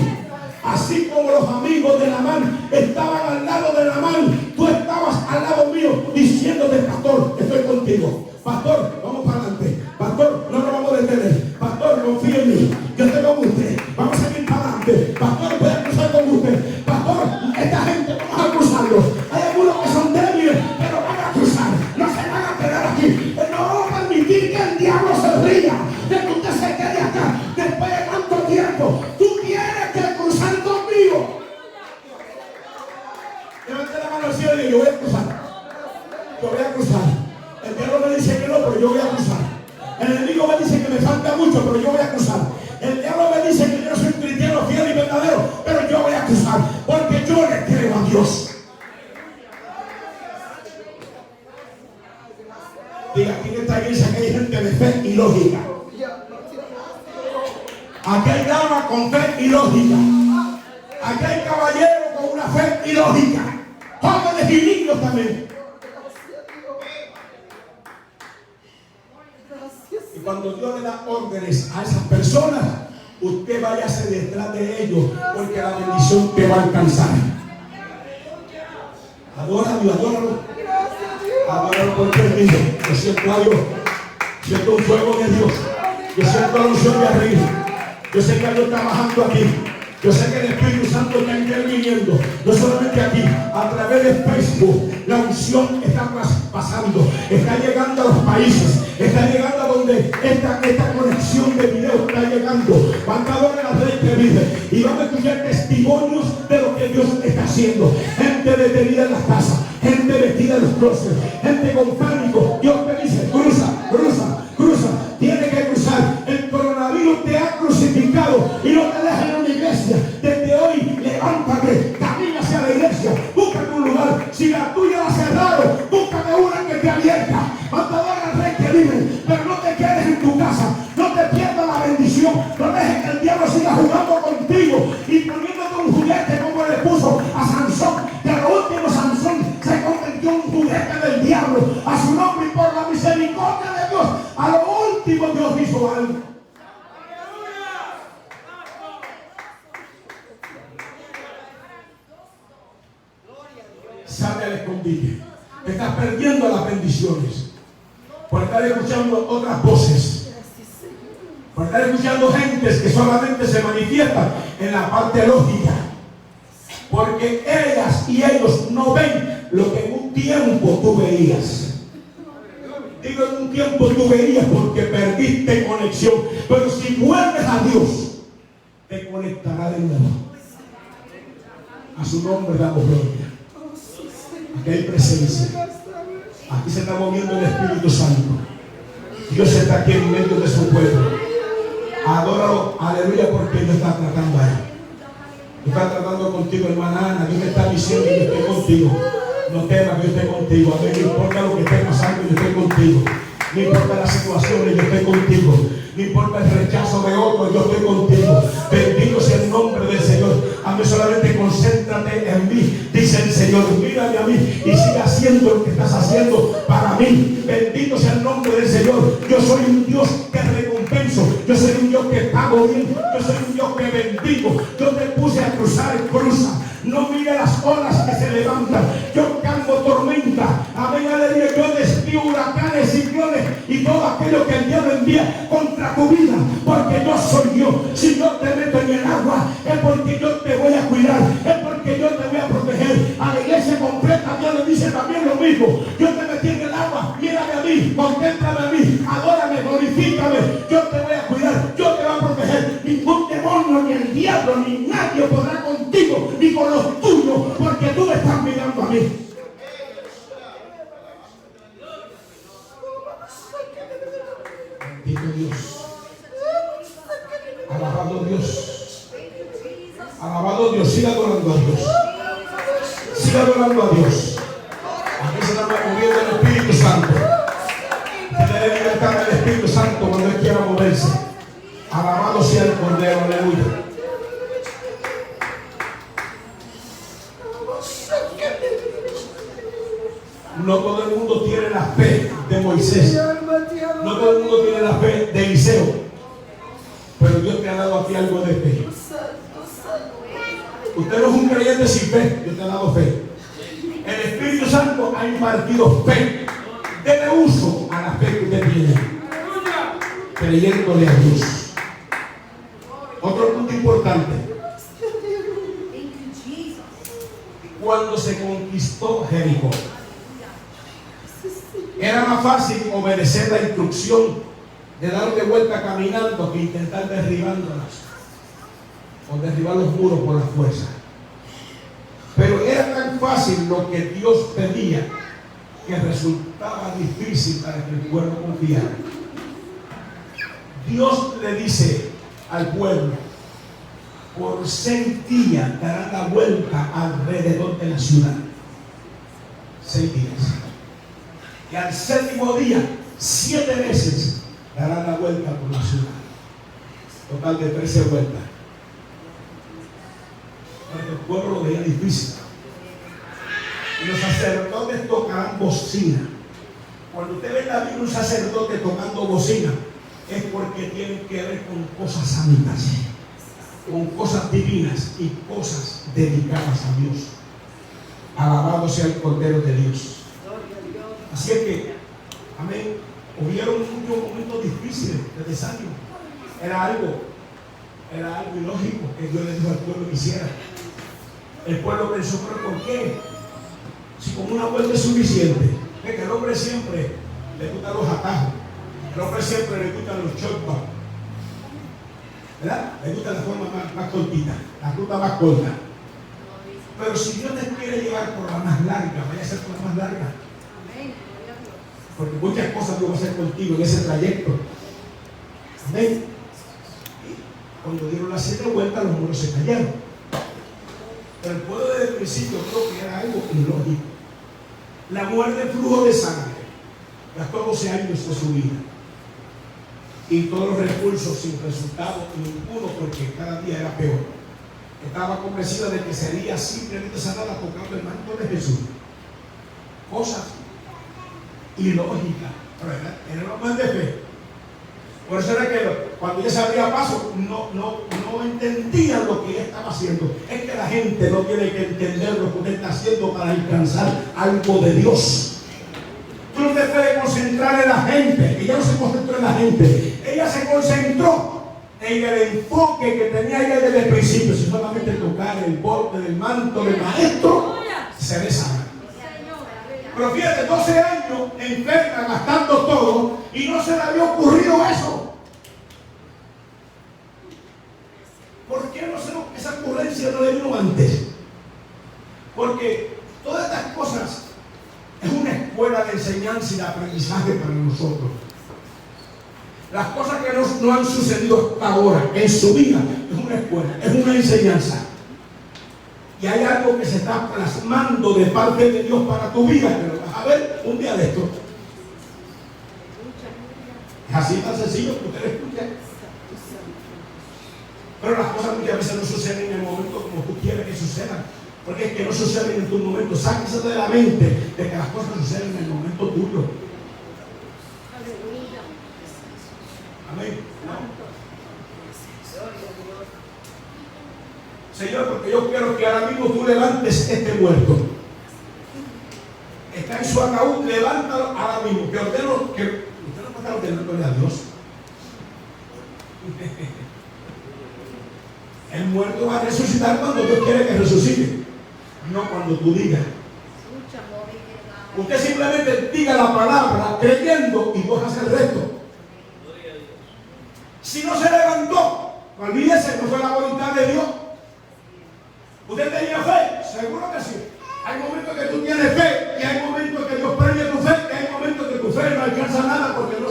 Así como los amigos de Naamán estaban al lado de Naamán, tú estabas al lado mío diciéndote: pastor, estoy contigo. Pastor, vamos para adelante. Pastor, no nos vamos a detener. Pastor, confía en mí. Yo estoy con usted. Vamos a seguir para adelante. Pastor, voy a cruzar con usted. Pastor, esta gente vamos a cruzarlo. Hay algunos que son débiles, pero van a cruzar. No se van a quedar aquí. No vamos a permitir que el diablo se ría de que usted se quede acá después de tanto tiempo. Tú tienes que cruzar conmigo. Levante la mano al cielo y diga: yo voy a cruzar. Yo voy a cruzar. El diablo me dice que no, pero yo voy a cruzar. El enemigo me dice que me falta mucho, pero yo voy a cruzar. El diablo me dice que yo no soy un cristiano fiel y verdadero, pero yo voy a cruzar, porque yo le creo a Dios. Diga, aquí en esta iglesia que hay gente de fe ilógica. Aquí hay damas con fe ilógica. Aquí hay caballeros con una fe ilógica. Jóvenes y niños también. Y cuando Dios le da órdenes a esas personas, usted váyase detrás de ellos, porque la bendición te va a alcanzar. Adóralo, adóralo. Adóralo porque es mío. Yo siento a Dios. Siento un fuego de Dios. Yo siento la unción de arriba. Yo sé que Dios está trabajando aquí. Yo sé que el Espíritu Santo está interviniendo, no solamente aquí, a través de Facebook. La unción está pasando, está llegando a los países, está llegando a donde esta conexión de video está llegando. Mandadores en la red que vive, y vamos a escuchar testimonios de lo que Dios está haciendo. Gente detenida en las casas, gente vestida en los closets, gente con pánico. Dios te dice: cruza, cruza, cruza. Tiene que cruzar. El coronavirus sale al escondite. Estás perdiendo las bendiciones por estar escuchando otras voces, por estar escuchando gentes que solamente se manifiestan en la parte lógica, porque ellas y ellos no ven lo que en un tiempo tú veías. Digo, en un tiempo tú veías porque perdiste conexión, pero si vuelves a Dios, te conectará de nuevo. A su nombre damos gloria. Aquí hay presencia. Aquí se está moviendo el Espíritu Santo. Dios está aquí en medio de su pueblo. Adóralo, aleluya, porque Dios está tratando ahí. Dios está tratando contigo, hermana Ana. Dios me está diciendo que yo estoy contigo. No temas, que yo estoy contigo. A mí no importa lo que esté pasando, yo estoy contigo. No importa las situaciones, yo estoy contigo. No importa el rechazo de otros, yo estoy contigo. Bendito sea el nombre del Señor. A mí solamente concéntrate en mí, dice el Señor. Mírame a mí y sigue haciendo lo que estás haciendo para mí. Bendito sea el nombre del Señor. Yo soy un Dios que recompenso. Yo soy un Dios que pago bien. Yo soy un Dios que bendigo. Yo te puse a cruzar, cruza. No mire las olas que se levantan. Yo calmo tormenta. Amén, aleluya. Yo desvío huracanes, ciclones y todo aquello que el diablo envía contra tu vida. Porque yo soy Dios. Si yo te meto en el agua, es porque yo te voy a cuidar. Es porque yo te voy a proteger. A la iglesia completa Dios le dice también lo mismo. Yo te metí en el agua. Mírame a mí. Contémplame a mí. Adórame, glorifícame. Yo te voy a cuidar. Yo te voy a proteger. Ningún demonio, ni el diablo, ni nadie podrá contigo, ni con los tuyos, porque tú me estás mirando a mí. Bendito Dios. Alabado Dios. Alabado Dios. Siga adorando a Dios. Siga adorando a Dios. Aquí se está moviendo el Espíritu Santo. Se debe libertad del Espíritu Santo cuando Él quiera moverse. Alabado sea el Cordero. Aleluya. No todo el mundo tiene la fe de Moisés. No todo el mundo tiene la fe de Eliseo. Pero Dios te ha dado aquí algo de fe. Usted no es un creyente sin fe. Dios te ha dado fe. El Espíritu Santo ha impartido fe. Dele uso a la fe que usted tiene, creyéndole a Dios. Otro punto importante. Cuando se conquistó Jericó, era más fácil obedecer la instrucción de darle vuelta caminando que intentar derribándolas o derribar los muros por la fuerza. Pero era tan fácil lo que Dios pedía que resultaba difícil para que el pueblo confiara. Dios le dice al pueblo: por 6 días darán la vuelta alrededor de la ciudad. 6 días. Y al 7º día, 7 veces darán la vuelta por la ciudad. Total de 13 vueltas. Porque el pueblo lo veía difícil. Y los sacerdotes tocarán bocina. Cuando usted ve en la Biblia un sacerdote tocando bocina, es porque tienen que ver con cosas santas, con cosas divinas y cosas dedicadas a Dios. Alabado sea el Cordero de Dios. Así es que, amén, hubieron muchos momentos difíciles de desánimo. Era algo ilógico que Dios le dijo al pueblo que hiciera. El pueblo pensó: ¿pero por qué? Si con una vuelta es suficiente. Es que el hombre siempre le gustan los atajos. El hombre siempre le gustan los shortcuts, ¿verdad? Le gusta la forma más cortita, la ruta más corta. Pero si Dios te quiere llevar por la más larga, vaya a ser por la más larga. Porque muchas cosas Dios va a hacer contigo en ese trayecto. Amén. Y cuando dieron las 7 vueltas, los muros se cayeron. Pero el pueblo desde el principio creo que era algo ilógico. La mujer de flujo de sangre gastó 12 años de su vida. Y todos los recursos sin resultado ninguno, porque cada día era peor. Estaba convencida de que sería simplemente sanada tocando el manto de Jesús. Cosas ilógicas, ¿verdad? Era lo más de fe. Por eso era que cuando ella se abría paso, no entendían lo que ella estaba haciendo. Es que la gente no tiene que entender lo que usted está haciendo para alcanzar algo de Dios. Tú no te puedes concentrar en la gente. Ella no se concentró en la gente. Ella se concentró en el enfoque que tenía ella desde el principio. Si solamente tocar el borde del manto del maestro, se sana. Pero fíjate, 12 años enferma, gastando todo, y no se le había ocurrido eso. ¿Por qué esa ocurrencia no le vino antes? Porque todas estas cosas es una escuela de enseñanza y de aprendizaje para nosotros. Las cosas que no han sucedido hasta ahora en su vida es una escuela, es una enseñanza. Y hay algo que se está plasmando de parte de Dios para tu vida, que lo vas a ver un día de esto. Es así tan sencillo que usted lo escuche. Pero las cosas muchas veces no suceden en el momento como tú quieres que sucedan. Porque es que no suceden en tu momento. Sáquese de la mente de que las cosas suceden en el momento tuyo. Amén. ¿No? Señor, porque yo quiero que ahora mismo tú levantes este muerto. Está en su ataúd, levántalo ahora mismo. Que ordeno que usted no puede estar ordenándole a Dios. El muerto va a resucitar cuando Dios quiere que resucite, no cuando tú digas. Usted simplemente diga la palabra creyendo y Dios hace el resto. Si no se levantó, olvídese, no fue la voluntad de Dios. ¿Usted tenía fe? Seguro que sí. Hay momentos que tú tienes fe y hay momentos que Dios premia tu fe y hay momentos que tu fe no alcanza nada porque no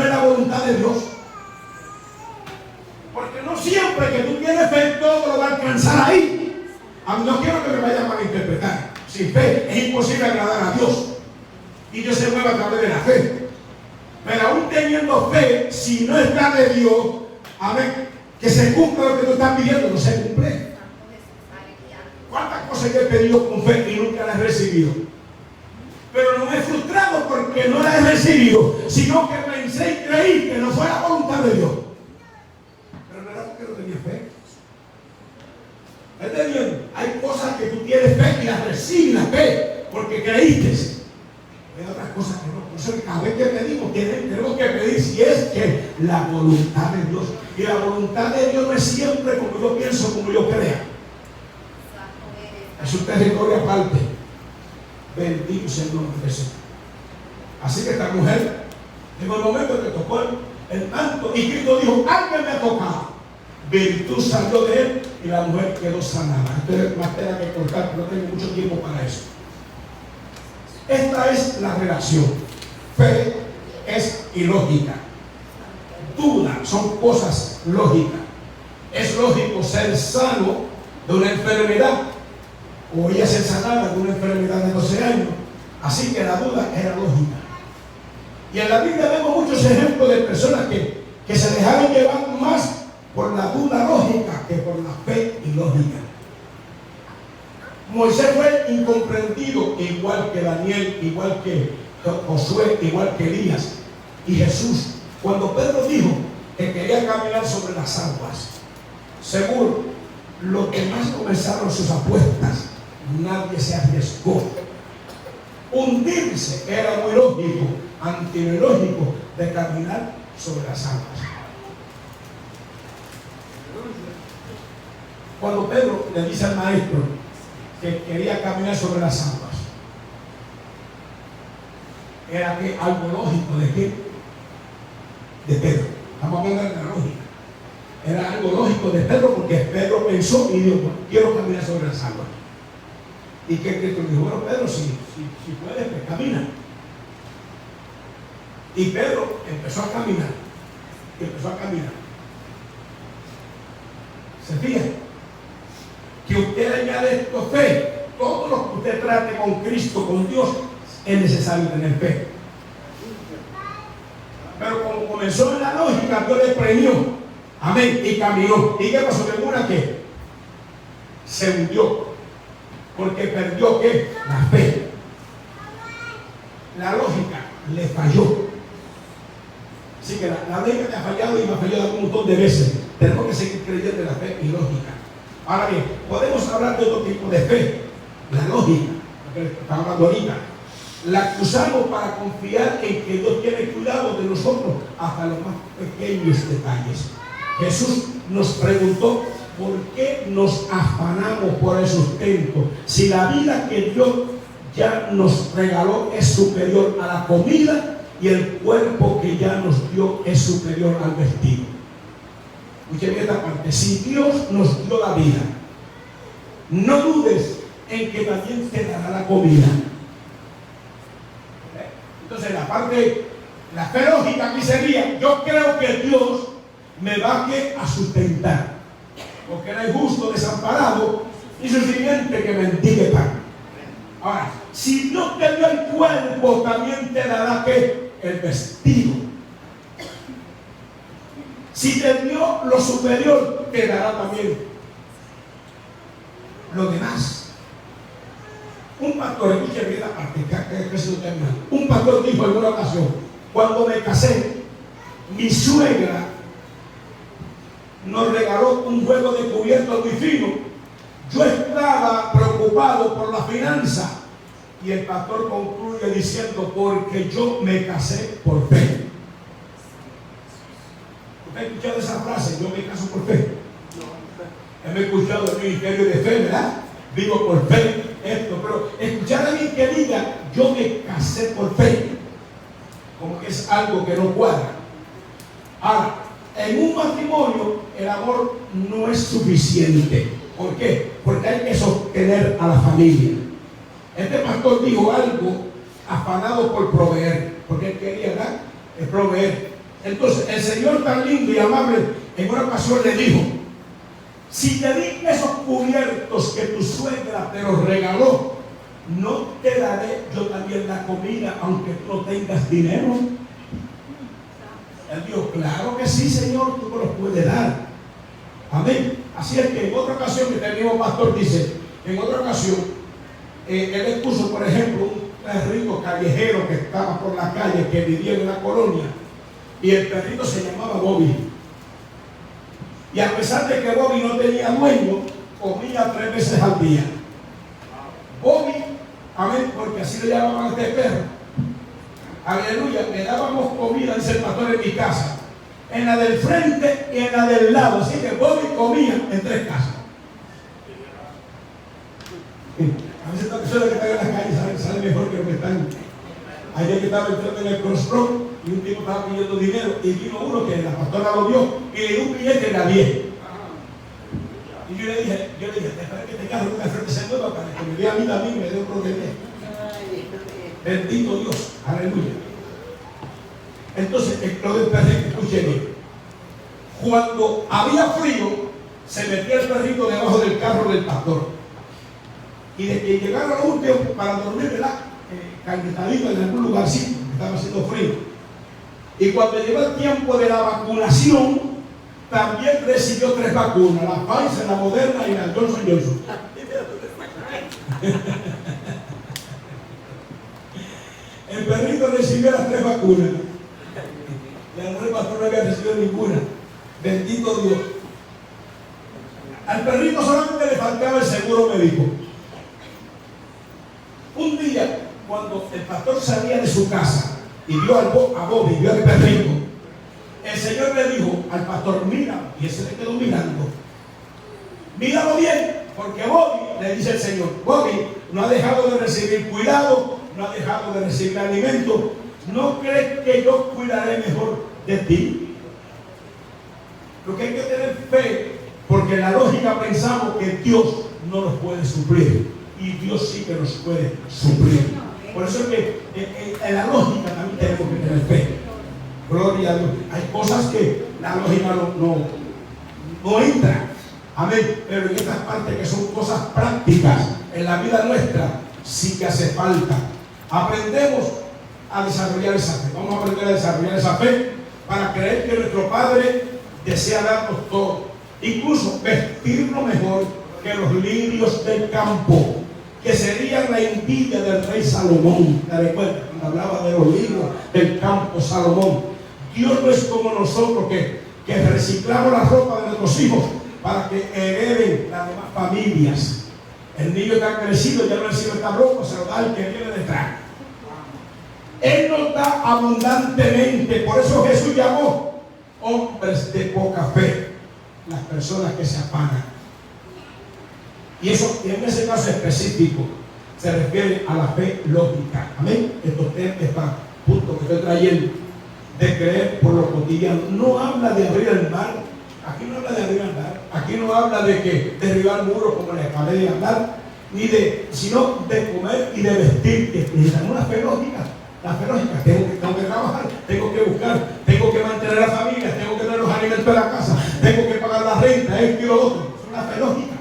es la voluntad de Dios. Porque no siempre que tú tienes fe todo lo va a alcanzar ahí. No quiero que me vayan a malinterpretar. Sin fe es imposible agradar a Dios. Y Dios se mueve a través de la fe. Pero aún teniendo fe, si no está de Dios, amén, que se cumpla lo que tú estás pidiendo, no se cumple. ¿Cuántas cosas yo he pedido con fe y nunca las he recibido? Pero no me he frustrado porque no las he recibido, sino que pensé y creí que no fue la voluntad de Dios. Pero no era porque no tenía fe. ¿Estás viendo? Hay cosas que tú tienes fe y las recibes la fe porque creíste. Hay otras cosas que no. Por eso cada vez que pedimos tenemos que pedir si es que la voluntad de Dios. Y la voluntad de Dios no es siempre como yo pienso, como yo crea. Es un territorio aparte. Bendito sea el nombre de Jesús. Así que esta mujer, en el momento que tocó el manto, y Cristo dijo: alguien me ha tocado. Virtud salió de él y la mujer quedó sanada. Esto es más tela que cortar, no tengo mucho tiempo para eso. Esta es la relación. Fe es ilógica. Duda son cosas lógicas. Es lógico ser sano de una enfermedad o ella ser sanada de una enfermedad de 12 años. Así que la duda era lógica. Y en la Biblia vemos muchos ejemplos de personas que se dejaron llevar más por la duda lógica que por la fe ilógica. Moisés fue incomprendido, igual que Daniel, igual que Josué, igual que Elías. Y Jesús, cuando Pedro dijo que quería caminar sobre las aguas, seguro los demás comenzaron sus apuestas. Nadie se arriesgó. Hundirse era muy lógico, antilógico de caminar sobre las aguas. Cuando Pedro le dice al maestro que quería caminar sobre las aguas, era que algo lógico de qué? De Pedro. Vamos a hablar de la lógica. Era algo lógico de Pedro porque Pedro pensó y dijo: quiero caminar sobre las aguas. Y que Cristo dijo: bueno, Pedro, si puedes, pues camina. Y Pedro empezó a caminar. Y empezó a caminar. ¿Se fija? Que usted añade esto fe. Todo lo que usted trate con Cristo, con Dios, es necesario tener fe. Pero como comenzó en la lógica, Dios le premió. Amén. Y caminó. ¿Y qué pasó? Que una que se hundió. Porque perdió ¿qué? La fe. La lógica le falló. Así que la lógica te ha fallado y me ha fallado un montón de veces. Tenemos que seguir creyendo en la fe y lógica. Ahora bien, podemos hablar de otro tipo de fe, la lógica, lo que estamos hablando ahorita. La que usamos para confiar en que Dios tiene cuidado de nosotros hasta los más pequeños detalles. Jesús nos preguntó por qué nos afanamos por el sustento, si la vida que Dios ya nos regaló es superior a la comida y el cuerpo que ya nos dio es superior al vestido. Escuchen esta parte: si Dios nos dio la vida, no dudes en que también te dará la comida. Entonces la fe lógica aquí sería: yo creo que Dios me va a sustentar, porque no es justo desamparado y su simiente que mendigue pan. Ahora, si Dios te dio el cuerpo, también te dará ¿qué? El vestido. Si te dio lo superior, te dará también lo demás. Un pastor, escuche bien la parte, un pastor dijo en una ocasión: cuando me casé, mi suegra nos regaló un juego de cubiertos muy fino. Yo estaba preocupado por la finanza. Y el pastor concluye diciendo: porque yo me casé por fe. ¿Usted ha escuchado esa frase? Yo me caso por fe. He escuchado el ministerio de fe, ¿verdad? Vivo por fe, esto. Pero escuchar a alguien que diga: yo me casé por fe, como que es algo que no cuadra. Ahora, en un matrimonio el amor no es suficiente. ¿Por qué? Porque hay que sostener a la familia. Este pastor dijo algo afanado por proveer, porque él quería dar, proveer. Entonces el Señor, tan lindo y amable, en una ocasión le dijo: si te di esos cubiertos que tu suegra te los regaló, ¿no te daré yo también la comida aunque tú no tengas dinero? Él dijo: claro que sí, Señor, tú me los puedes dar. Amén. Así es que en otra ocasión, que el mismo pastor dice, en otra ocasión, él expuso, por ejemplo, un perrito callejero que estaba por la calle, que vivía en una colonia, y el perrito se llamaba Bobby. Y a pesar de que Bobby no tenía dueño, comía 3 veces al día. Bobby, amén, porque así le llamaban a este perro. Aleluya, le dábamos comida, dice el pastor, en mi casa, en la del frente y en la del lado. Así que Bobby comía en 3 casas. A veces las personas que están en las calles salen mejor que los que están. Ayer que estaba entrando en el crossroad y un tipo estaba pidiendo dinero y vino uno que la pastora lo vio y le dio un billete de a 10. Y yo le dije, espera que te cargue una frente se mueva para que me dé a mí también, me dé otro de 10. Bendito Dios, aleluya. Entonces, lo del perrito, escuche bien. Cuando había frío, se metía el perrito debajo del carro del pastor. Y de que llegara lo último para dormir, ¿verdad? Calentadito en algún lugarcito, estaba haciendo frío. Y cuando llegó el tiempo de la vacunación, también recibió 3 vacunas: la Pfizer, la Moderna y la Johnson Johnson. El perrito recibió las 3 vacunas. El pastor no había recibido ninguna. Bendito Dios. Al perrito solamente le faltaba el seguro médico. Un día, cuando el pastor salía de su casa y vio a Bobby, vio al perrito, el Señor le dijo al pastor: mira, y él se le quedó mirando. Míralo bien, porque Bobby, le dice el Señor, Bobby no ha dejado de recibir cuidado, no ha dejado de recibir alimento. ¿No crees que yo cuidaré mejor de ti? Lo que hay que tener fe, porque en la lógica pensamos que Dios no nos puede suplir, y Dios sí que nos puede suplir. Por eso es que en la lógica también tenemos que tener fe. Gloria a Dios. Hay cosas que la lógica no entra. Amén. Pero en estas partes que son cosas prácticas en la vida nuestra, sí que hace falta. Aprendemos a desarrollar esa fe. Vamos a aprender a desarrollar esa fe para creer que nuestro Padre desea darnos todo, incluso vestirnos mejor que los lirios del campo, que serían la envidia del rey Salomón. ¿Te recuerdas cuando hablaba de los lirios del campo? Salomón, Dios no es como nosotros que reciclamos la ropa de nuestros hijos para que hereden las demás familias. El niño está crecido, ya no recibe esta ropa, se lo da al que viene detrás. Él nos da abundantemente. Por eso Jesús llamó hombres de poca fe, las personas que se afanan. Y eso, en ese caso específico, se refiere a la fe lógica. Amén. Estos puntos que estoy trayendo, de creer por lo cotidiano, no habla de abrir el mar. Aquí no habla de abrir el mar. Aquí no habla de que derribar muros, como le acabé de hablar, sino de comer y de vestir, que necesitan una fe lógica. La fe lógica, tengo que trabajar, tengo que buscar, tengo que mantener a la familia, tengo que tener los alimentos de la casa, tengo que pagar la renta, esto y lo otro. Es una fe lógica.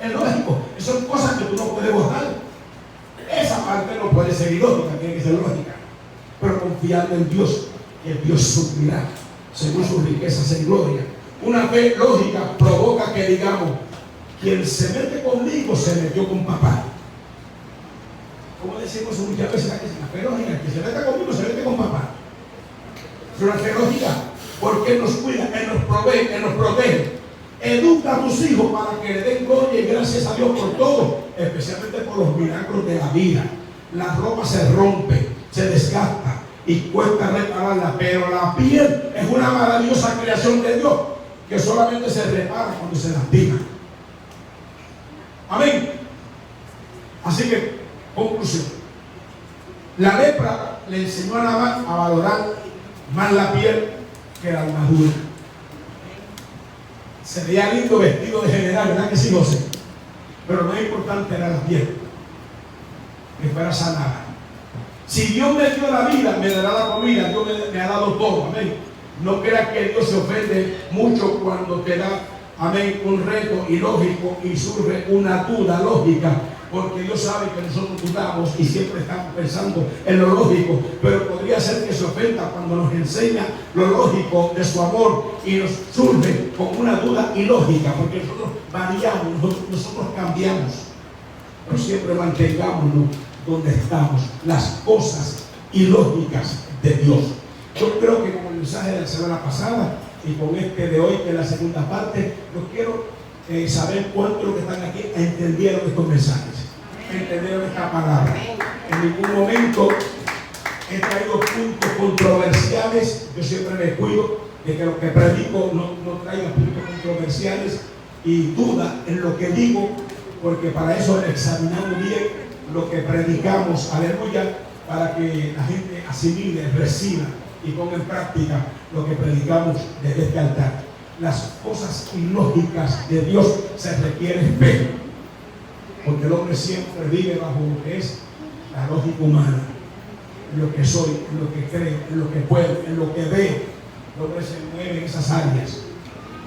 Es lógico. Son cosas que tú no puedes borrar. Esa parte no puede ser ilógica, tiene que ser lógica. Pero confiando en Dios, que Dios suplirá según sus riquezas en gloria. Una fe lógica provoca que digamos: quien se mete conmigo se metió con papá. Como decimos muchas veces aquí, la fe lógica, que se mete conmigo se mete con papá. Es una fe lógica, porque Él nos cuida, Él nos provee, Él nos protege. Educa a tus hijos para que le den gloria y gracias a Dios por todo, especialmente por los milagros de la vida. La ropa se rompe, se desgasta y cuesta repararla, pero la piel es una maravillosa creación de Dios que solamente se repara cuando se lastima. Amén. Así que, conclusión: la lepra le enseñó a Naamán a valorar más la piel que la armadura. Se veía lindo vestido de general, ¿verdad que sí, José? Pero lo más importante era la piel, que fuera sanada. Si Dios me dio la vida, me dará la comida. Dios me ha dado todo, amén. No creas que Dios se ofende mucho cuando te da, amén, un reto ilógico y surge una duda lógica, porque Dios sabe que nosotros dudamos y siempre estamos pensando en lo lógico, pero podría ser que se ofenda cuando nos enseña lo lógico de su amor y nos surge con una duda ilógica, porque nosotros variamos, nosotros cambiamos, pero siempre mantengámonos donde estamos, las cosas ilógicas de Dios. Yo creo que con el mensaje de la semana pasada y con este de hoy, que es la segunda parte, yo quiero saber cuántos de los que están aquí entendieron estos mensajes, entendieron esta palabra. En ningún momento he traído puntos controversiales. Yo siempre me cuido de que lo que predico no traiga puntos controversiales y duda en lo que digo, porque para eso examinamos bien lo que predicamos, aleluya, para que la gente asimile, reciba y ponga en práctica lo que predicamos desde este altar. Las cosas ilógicas de Dios se requiere fe, porque el hombre siempre vive bajo lo que es la lógica humana, en lo que soy, en lo que creo, en lo que puedo, en lo que veo. El hombre se mueve en esas áreas,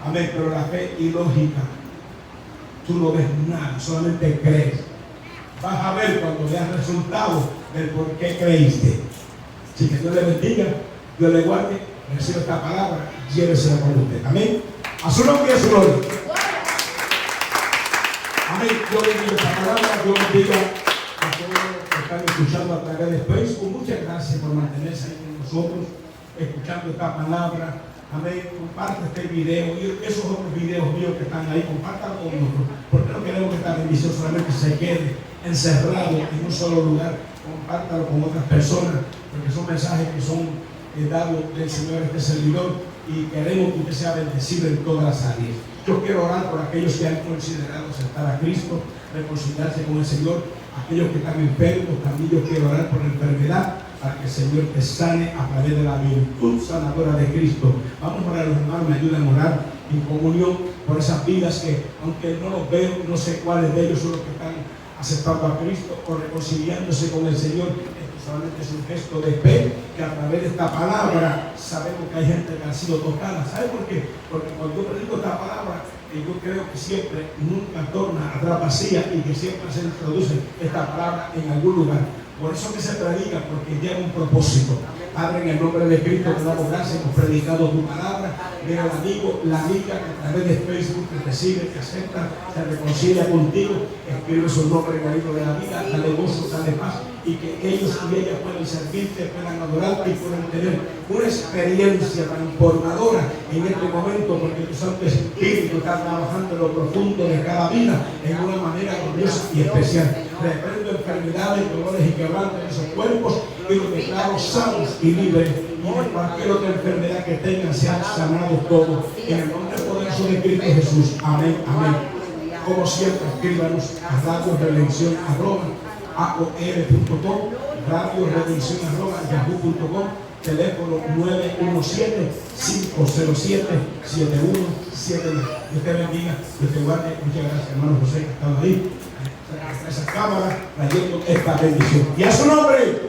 amén. Pero la fe ilógica, tú no ves nada, solamente crees. Vas a ver cuando veas resultados del por qué creíste. Así que Dios le bendiga, Dios le guarde, reciba esta palabra, llévesela con usted. Amén. A su nombre y a su gloria. Amén. Dios bendiga esta palabra, Dios bendiga a todos los que están escuchando a través de Facebook. Muchas gracias por mantenerse ahí con nosotros, escuchando esta palabra. Amén. Comparte este video y esos otros videos míos que están ahí, compártanlo con nosotros, porque no queremos que esta bendición solamente se quede encerrado en un solo lugar. Compártalo con otras personas, porque son mensajes que son dados del Señor a este servidor y queremos que usted sea bendecido en todas las áreas. Yo quiero orar por aquellos que han considerado aceptar a Cristo, reconciliarse con el Señor, aquellos que están enfermos. También yo quiero orar por la enfermedad, para que el Señor te sane a través de la virtud sanadora de Cristo. Vamos a orar, los hermanos, me ayuden a orar en comunión por esas vidas que, aunque no los veo, no sé cuáles de ellos son los que están aceptando a Cristo o reconciliándose con el Señor. Esto solamente es un gesto de fe, que a través de esta palabra sabemos que hay gente que ha sido tocada. ¿Sabe por qué? Porque cuando yo predico esta palabra, yo creo que siempre, nunca torna atrás vacía, y que siempre se introduce esta palabra en algún lugar. Por eso que se predica, porque lleva un propósito. Padre, en el nombre de Cristo te damos gracias. Hemos predicado tu palabra. Mira al amigo, la amiga que a través de Facebook te recibe, te acepta, te reconcilia contigo. Escribe su nombre en el libro de la vida. Dale gozo, dale paz. y que ellos y ellas puedan servirte, puedan adorarte y puedan tener una experiencia transformadora en este momento, porque tu Santo Espíritu está trabajando en lo profundo de cada vida en una manera gloriosa y especial. Reprendo enfermedades, dolores y quebrantos en esos cuerpos y los declaro sanos y libres, y de cualquier otra enfermedad que tengan sean sanados todos en el nombre poderoso de Cristo Jesús. Amén, amén. Como siempre, escríbanos a radioredención@aol.com, radioredención@yahoo.com, teléfono 917-507-7179. Dios te bendiga, Dios te guarde. Muchas gracias, hermano José, que ha estado ahí, esa cámara, trayendo esta bendición. Y a su nombre.